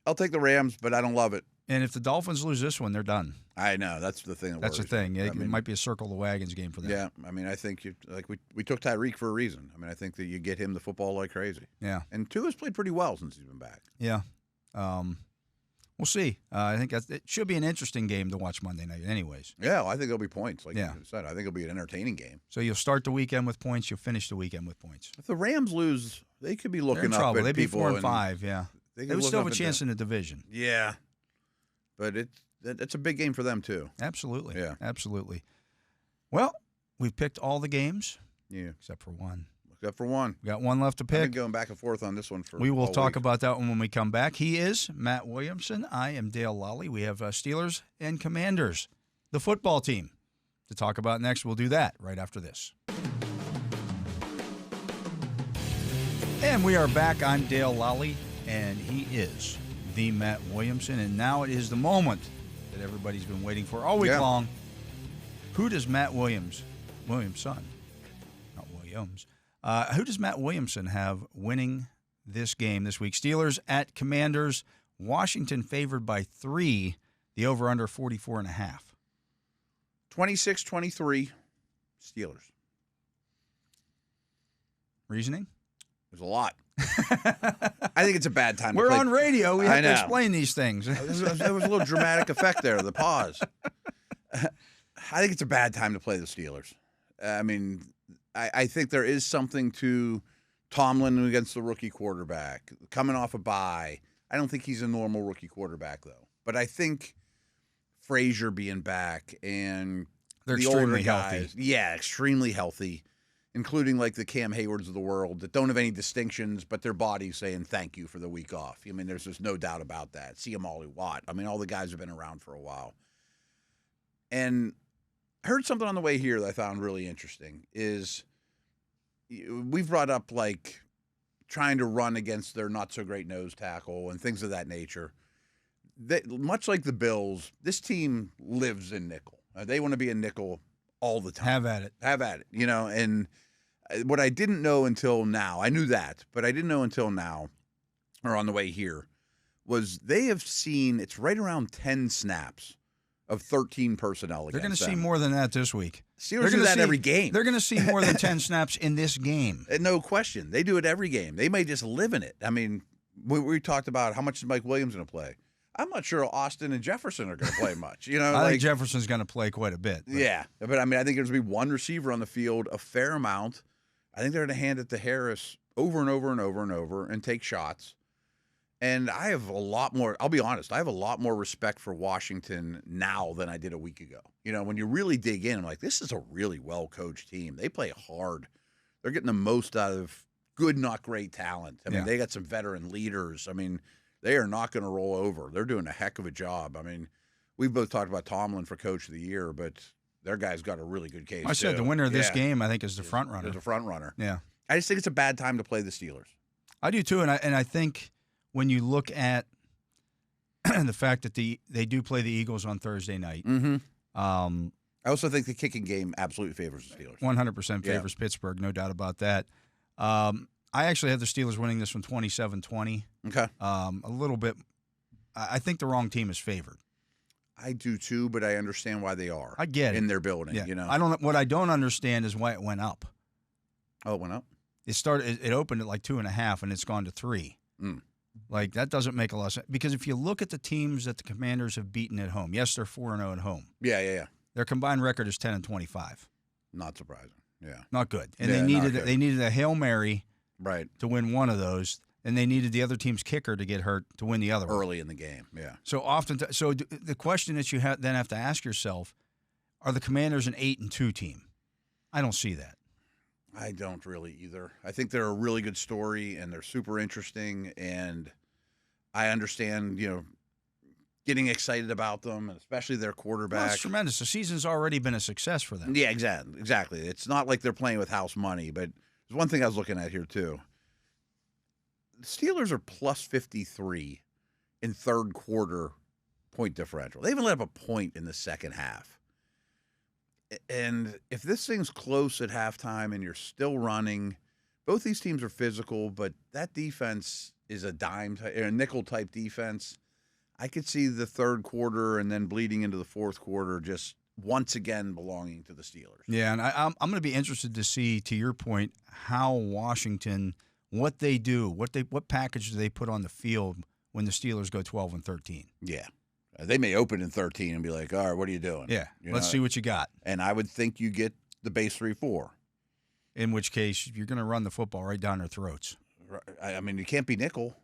I'll take the Rams, but I don't love it. and if the Dolphins lose this one, they're done. I know that's the thing. That's the thing. It might be a circle the wagons game for them. Yeah, I mean, I think we took Tyreek for a reason. I mean, I think that you get him the football like crazy. Yeah, and Tua's played pretty well since he's been back. Yeah. We'll see. I think it should be an interesting game to watch Monday night anyways. Yeah, well, I think there'll be points. Like Yeah. you said, I think it'll be an entertaining game. So you'll start the weekend with points. You'll finish the weekend with points. If the Rams lose, they could be They're looking in up trouble. at They'd be people 4-5, yeah. They would still have a chance in the division. Yeah. But it's a big game for them, too. Absolutely. Yeah. Absolutely. Well, we've picked all the games. Yeah. Except for one. Except for one. We got one left to I've been pick. going back and forth on this one for We will all talk week. about that one when we come back. He is Matt Williamson. I am Dale Lolley. We have Steelers and Commanders, the football team, to talk about next. We'll do that right after this. And we are back. I'm Dale Lolley, and he is the Matt Williamson. And now it is the moment that everybody's been waiting for all week long. Who does Matt Williamson, not Williams, who does Matt Williamson have winning this game this week? Steelers at Commanders. Washington favored by 3. The over-under 44.5. 26-23 Steelers. Reasoning? There's a lot. I think it's a bad time. We're to play. on radio. We have to know. explain these things. There was a little dramatic effect there, the pause. I think it's a bad time to play the Steelers. I mean, I think there is something to Tomlin against the rookie quarterback, coming off a bye. I don't think he's a normal rookie quarterback, though. But I think Frazier being back and They're the extremely older guys, healthy. Yeah, extremely healthy, including like the Cam Haywards of the world that don't have any distinctions, but their body's saying thank you for the week off. I mean, there's just no doubt about that. See Amali Watt. I mean, all the guys have been around for a while. And I heard something on the way here that I found really interesting is we've brought up like trying to run against their not so great nose tackle and things of that nature. Much like the Bills, this team lives in nickel. They want to be a nickel all the time. Have at it. Have at it. You know, and what I didn't know until now, I knew that, but I didn't know until now, or on the way here, was they have seen it's right around 10 snaps of 13 personnel against They're going to see them. more than that this week. Steelers do that every game. They're going to see more than 10 snaps in this game. No question. They do it every game. They may just live in it. I mean, we talked about how much is Mike Williams going to play. I'm not sure Austin and Jefferson are going to play much. You know, I think Jefferson's going to play quite a bit. But. Yeah, but I mean, I think there's going to be one receiver on the field a fair amount. I think they're going to hand it to Harris over and over and over and over and take shots. And I have a lot more, I'll be honest, I have a lot more respect for Washington now than I did a week ago. You know, when you really dig in, I'm like, this is a really well-coached team. They play hard. They're getting the most out of good, not great talent. I mean, they got some veteran leaders. I mean, they are not going to roll over. They're doing a heck of a job. I mean, we've both talked about Tomlin for Coach of the Year, but their guy's got a really good case. I said the winner of this game, I think, is the front runner. Is the front runner. Yeah. I just think it's a bad time to play the Steelers. I do too, and I think when you look at the fact that they do play the Eagles on Thursday night, I also think the kicking game absolutely favors the Steelers. 100% favors Pittsburgh, no doubt about that. I actually have the Steelers winning this one 27-20. Okay. A little bit. I think the wrong team is favored. I do too, but I understand why they are. I get it in their building. Yeah. You know, What I don't understand is why it went up. Oh, it went up. It opened at like 2.5, and it's gone to 3. Like, that doesn't make a lot of sense. Because if you look at the teams that the Commanders have beaten at home, yes, they're 4-0 at home. Yeah. Their combined record is 10-25. Not surprising. Yeah. Not good. And Yeah, they needed a Hail Mary right to win one of those, and they needed the other team's kicker to get hurt to win the other one. early in the game. Yeah. So often, the question that you then have to ask yourself, are the Commanders an 8-2 team? I don't see that. I don't really either. I think they're a really good story, and they're super interesting, and I understand, getting excited about them, and especially their quarterback. Well, it's tremendous. The season's already been a success for them. Yeah, exactly. It's not like they're playing with house money, but there's one thing I was looking at here, too. The Steelers are plus 53 in third quarter point differential. They haven't let up a point in the second half. And if this thing's close at halftime and you're still running, both these teams are physical, but that defense is a nickel-type defense. I could see the third quarter and then bleeding into the fourth quarter just once again belonging to the Steelers. Yeah, and I'm going to be interested to see, to your point, how Washington, what they do, what package do they put on the field when the Steelers go 12-13. Yeah. They may open in 13 and be like, all right, what are you doing? Yeah, let's see what you got. And I would think you get the base 3-4. In which case, you're going to run the football right down their throats. I mean, you can't be nickel.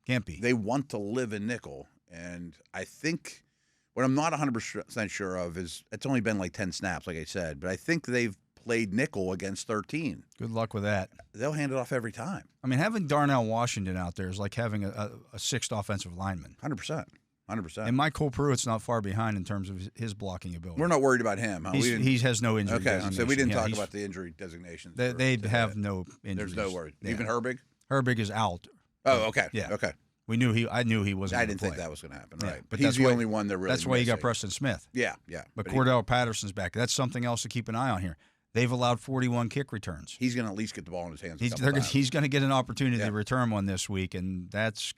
Can't be. They want to live in nickel. And I think what I'm not 100% sure of is it's only been like 10 snaps, like I said, but I think they've played nickel against 13. Good luck with that. They'll hand it off every time. I mean, having Darnell Washington out there is like having a sixth offensive lineman. 100%. And Michael Pruitt's not far behind in terms of his blocking ability. We're not worried about him. Huh? He has no injury designation. So we didn't talk about the injury designations. They have no injuries. There's no worry. Yeah. Even Herbig? Herbig is out. Oh, okay. Yeah. Okay. I knew he wasn't. I didn't think that was going to happen. Yeah. Right. But he's the only one that really. That's why you got Preston Smith. Yeah. But Cordell Patterson's back. That's something else to keep an eye on here. They've allowed 41 kick returns. He's going to at least get the ball in his hands. He's going to get an opportunity to return one this week, and that's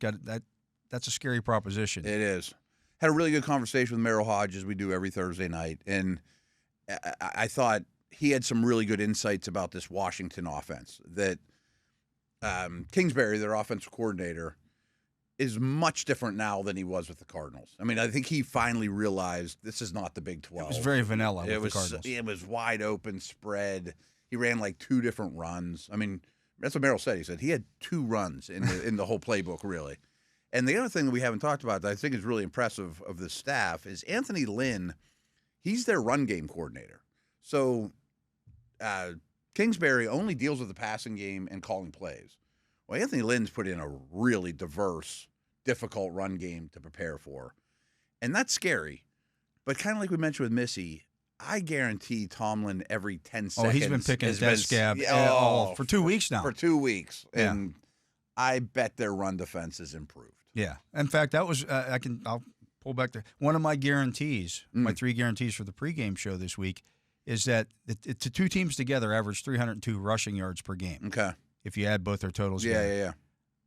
a scary proposition. It is. Had a really good conversation with Merrill Hodge, as we do every Thursday night, and I thought he had some really good insights about this Washington offense. That Kingsbury, their offensive coordinator, is much different now than he was with the Cardinals. I mean, I think he finally realized this is not the Big 12. It was very vanilla with the Cardinals. It was wide open spread. He ran like 2 different runs. I mean, that's what Merrill said. He said he had 2 runs in the whole playbook, really. And the other thing that we haven't talked about that I think is really impressive of the staff is Anthony Lynn. He's their run game coordinator. So Kingsbury only deals with the passing game and calling plays. Well, Anthony Lynn's put in a really diverse, difficult run game to prepare for. And that's scary. But kind of like we mentioned with Missi, I guarantee Tomlin every 10 seconds. Oh, he's been picking his desk scab for 2 weeks now. For 2 weeks. Yeah. And I bet their run defense has improved. Yeah. In fact, that was I'll pull back to one of my guarantees, my 3 guarantees for the pregame show this week, is that the 2 teams together average 302 rushing yards per game. Okay. If you add both their totals Yeah, together. yeah.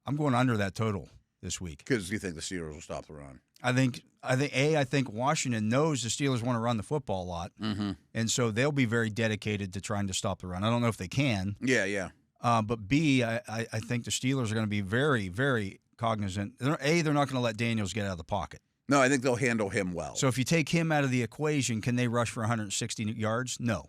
I'm going under that total this week. Because you think the Steelers will stop the run. I think Washington knows the Steelers want to run the football a lot, and so they'll be very dedicated to trying to stop the run. I don't know if they can. Yeah. But B, I think the Steelers are going to be very, very cognizant. They're not going to let Daniels get out of the pocket. No, I think they'll handle him well. So if you take him out of the equation, can they rush for 160 yards? No.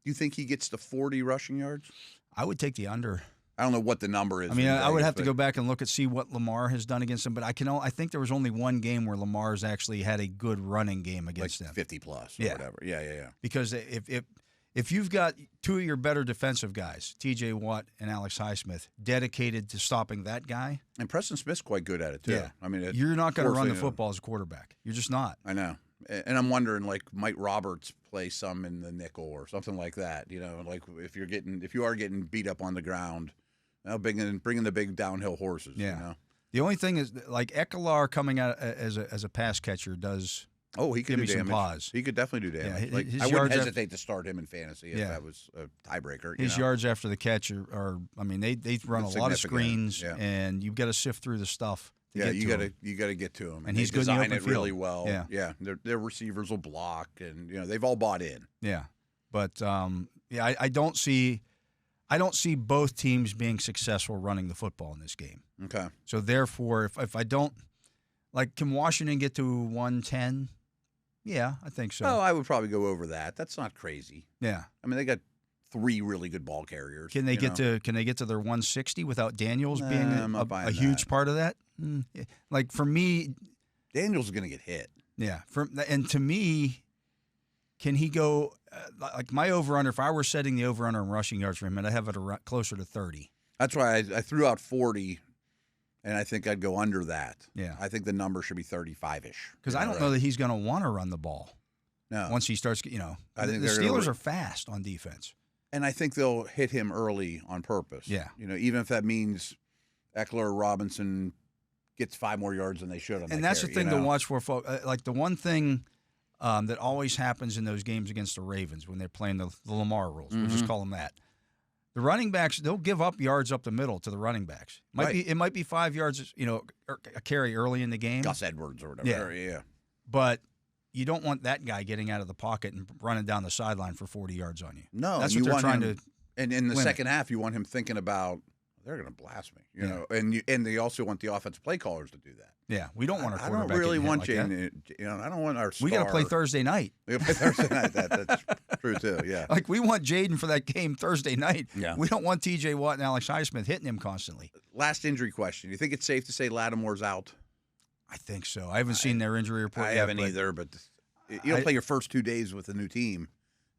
You think he gets to 40 rushing yards? I would take the under. I don't know what the number is. I mean, I would have to go back and see what Lamar has done against them, but I think there was only one game where Lamar's actually had a good running game against them. 50 plus or whatever. Yeah. Because if you've got 2 of your better defensive guys, TJ Watt and Alex Highsmith, dedicated to stopping that guy. And Preston Smith's quite good at it, too. Yeah. I mean, you're not going to run the football as a quarterback. You're just not. I know. And I'm wondering, like, might Roberts play some in the nickel or something like that? You know, like if you are getting beat up on the ground, bringing the big downhill horses. Yeah. You know? The only thing is, like, Ekeler coming out as a pass catcher does. Oh, he could give do me damage. some pause. He could definitely do damage. Yeah, I wouldn't hesitate to start him in fantasy if that was a tiebreaker. His yards after the catch are I mean, they run a lot of screens, and you've got to sift through the stuff. You got to get to him, and he's they design good in the it really well. Yeah. Their receivers will block, and they've all bought in. Yeah, but I don't see. I don't see both teams being successful running the football in this game. Okay. So therefore, if I don't can Washington get to 110? Yeah, I think so. Oh, I would probably go over that. That's not crazy. Yeah. I mean, they got 3 really good ball carriers. Can they get to their 160 without Daniels being a huge part of that? Like for me, Daniels is going to get hit. Yeah. And to me, can he go like my over-under? If I were setting the over-under in rushing yards for him, and I have it closer to 30. That's why I threw out 40, and I think I'd go under that. Yeah. I think the number should be 35-ish. Because I don't know that he's going to want to run the ball. No. Once he starts, I think the Steelers are fast on defense. And I think they'll hit him early on purpose. Yeah. Even if that means Eckler or Robinson gets 5 more yards than they should on that And that's carry, the thing to watch for, folks. Like the one thing that always happens in those games against the Ravens when they're playing the Lamar rules. We'll just call them that. The running backs, they'll give up yards up the middle to the running backs. It might be 5 yards, a carry early in the game. Gus Edwards or whatever. Yeah. But you don't want that guy getting out of the pocket and running down the sideline for 40 yards on you. No, that's what they're trying to. And in the second half, you want him thinking about they're going to blast me, you know. And they also want the offensive play callers to do that. Yeah, we don't want our quarterback. I don't really want I don't want our star. We got to play Thursday night. We got to play Thursday night. That's true too. Yeah. Like we want Jaden for that game Thursday night. Yeah. We don't want T.J. Watt and Alex Highsmith hitting him constantly. Last injury question. You think it's safe to say Lattimore's out? I think so. I haven't seen their injury report. I haven't either, but you don't play your first 2 days with a new team.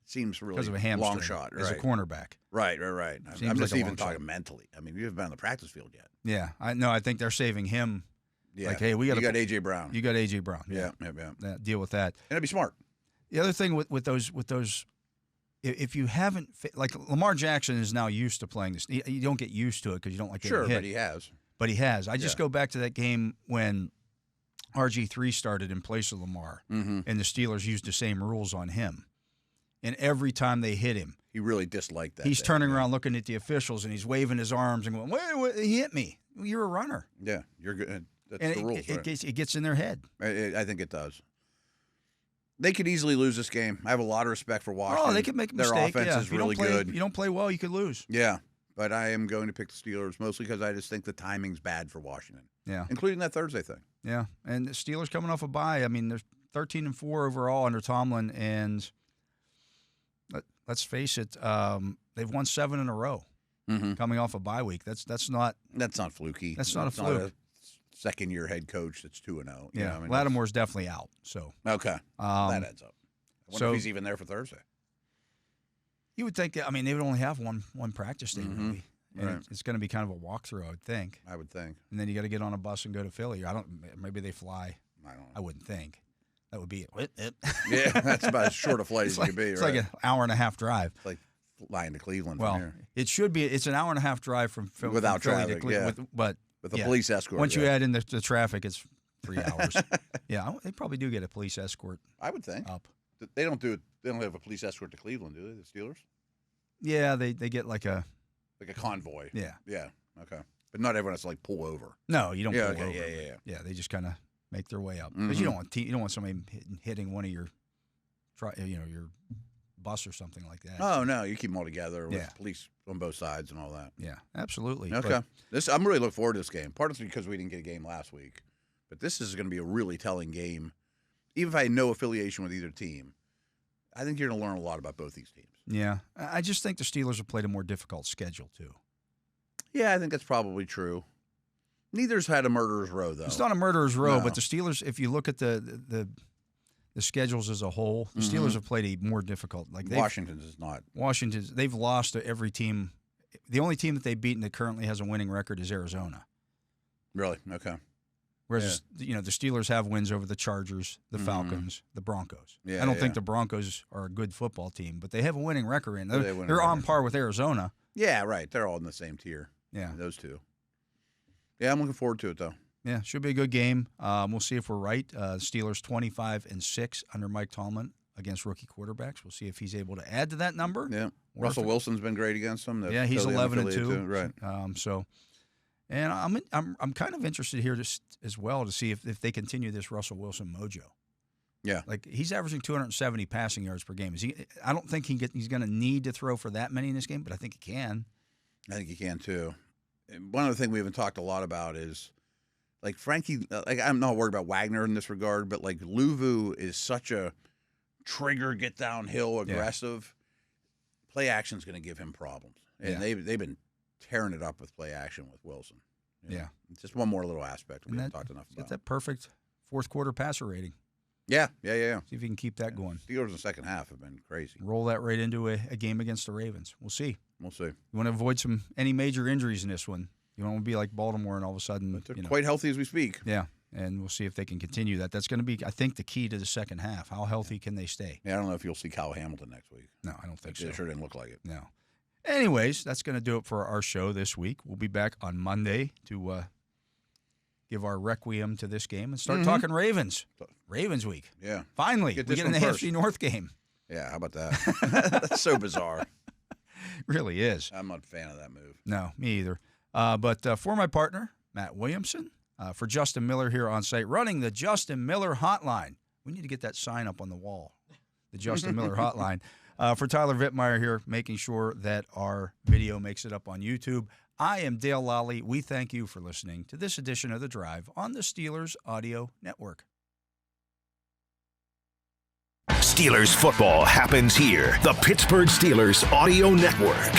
It seems really because of a hamstring, long shot. Right. As a cornerback. Right. I'm just even talking mentally. I mean, you haven't been on the practice field yet. Yeah. I think they're saving him. Yeah. Like, hey, you got A.J. Brown. You got A.J. Brown. Yeah. Deal with that. And it'd be smart. The other thing with those, if you haven't, like Lamar Jackson is now used to playing this. You don't get used to it because you don't like getting hit. Sure, but he has. But he has. I just go back to that game when RG3 started in place of Lamar, and the Steelers used the same rules on him. And every time they hit him, he really disliked that. He's turning around looking at the officials, and he's waving his arms and going, wait, he hit me. You're a runner. Yeah, you're good. That's and the rules, right? It gets in their head. I think it does. They could easily lose this game. I have a lot of respect for Washington. Oh, they could make a mistake. Their offense is really good. If you don't play well, you could lose. Yeah, but I am going to pick the Steelers mostly because I just think the timing's bad for Washington. Yeah, including that Thursday thing. Yeah, and the Steelers coming off a bye. I mean, they're 13-4 overall under Tomlin, and let's face it, they've won 7 in a row coming off a bye week. That's not fluky. That's not a fluke. Not a second-year head coach that's 2-0. Yeah, Lattimore's definitely out. So okay, that adds up. I wonder if he's even there for Thursday. You would think. I mean, they would only have one practice day, really. And Right. it's going to be kind of a walkthrough, I would think. I would think. And then you got to get on a bus and go to Philly. Maybe they fly. I don't know. I wouldn't think. That would be it. Yeah, that's about as short a flight as you could be. It's like an hour and a half drive. It's like flying to Cleveland well, from here. It should be. It's an hour and a half drive from without Philly traffic. to Cleveland. Yeah. With a police escort. Once you add in the traffic, it's 3 hours. Yeah, they probably do get a police escort. I would think. Up. They don't do it. They don't have a police escort to Cleveland, do they? The Steelers? Yeah, they get like a convoy. Yeah. Yeah. Okay. But not everyone has to pull over. No, you don't pull okay. over. Yeah. Yeah, they just kind of make their way up because you don't want somebody hitting one of your bus or something like that. Oh no, you keep them all together with police on both sides and all that. Yeah, absolutely. Okay. I'm really looking forward to this game. Part of it's because we didn't get a game last week, but this is going to be a really telling game. Even if I had no affiliation with either team, I think you're going to learn a lot about both these teams. Yeah, I just think the Steelers have played a more difficult schedule too. Yeah, I think that's probably true. Neither's had a murderer's row, though. It's not a murderer's row, but the Steelers, if you look at the schedules as a whole, the Steelers have played a more difficult. Washington's is not. They've lost to every team. The only team that they've beaten that currently has a winning record is Arizona. Really? Okay. Whereas the Steelers have wins over the Chargers, the Falcons, the Broncos. Yeah, I don't think the Broncos are a good football team, but they have a winning record. They're on par with Arizona. Yeah, right. They're all in the same tier. Yeah, those two. Yeah, I'm looking forward to it though. Yeah, should be a good game. We'll see if we're right. Steelers 25-6 under Mike Tomlin against rookie quarterbacks. We'll see if he's able to add to that number. Yeah, Russell Wilson's been great against them. Yeah, he's 11-2. Right. And I'm kind of interested here as well to see if they continue this Russell Wilson mojo. Yeah, like he's averaging 270 passing yards per game. I don't think he's going to need to throw for that many in this game, but I think he can. I think you can too. And one other thing we haven't talked a lot about is like Frankie. Like I'm not worried about Wagner in this regard, but like Luvu is such a trigger, get downhill, aggressive. Yeah. Play action is going to give him problems, and they've been tearing it up with play action with Wilson. You know? Yeah, it's just one more little aspect we haven't talked enough about. Get that perfect fourth quarter passer rating. Yeah. See if you can keep that going. Steelers in the second half have been crazy. Roll that right into a game against the Ravens. We'll see. You want to avoid any major injuries in this one. You don't want to be like Baltimore and all of a sudden. They're quite healthy as we speak. Yeah, and we'll see if they can continue that. That's going to be, I think, the key to the second half. How healthy can they stay? Yeah, I don't know if you'll see Kyle Hamilton next week. No, I don't think so. It sure didn't look like it. No. Anyways, that's going to do it for our show this week. We'll be back on Monday to give our requiem to this game and start talking Ravens. Ravens week. Yeah. Finally, we get an AFC North game. Yeah, how about that? That's so bizarre. Really is. I'm not a fan of that move. No, me either. But for my partner, Matt Williamson, for Justin Miller here on site, running the Justin Miller hotline. We need to get that sign up on the wall, the Justin Miller hotline. For Tyler Vittmeyer here, making sure that our video makes it up on YouTube. I am Dale Lolley. We thank you for listening to this edition of The Drive on the Steelers Audio Network. Steelers football happens here. The Pittsburgh Steelers Audio Network.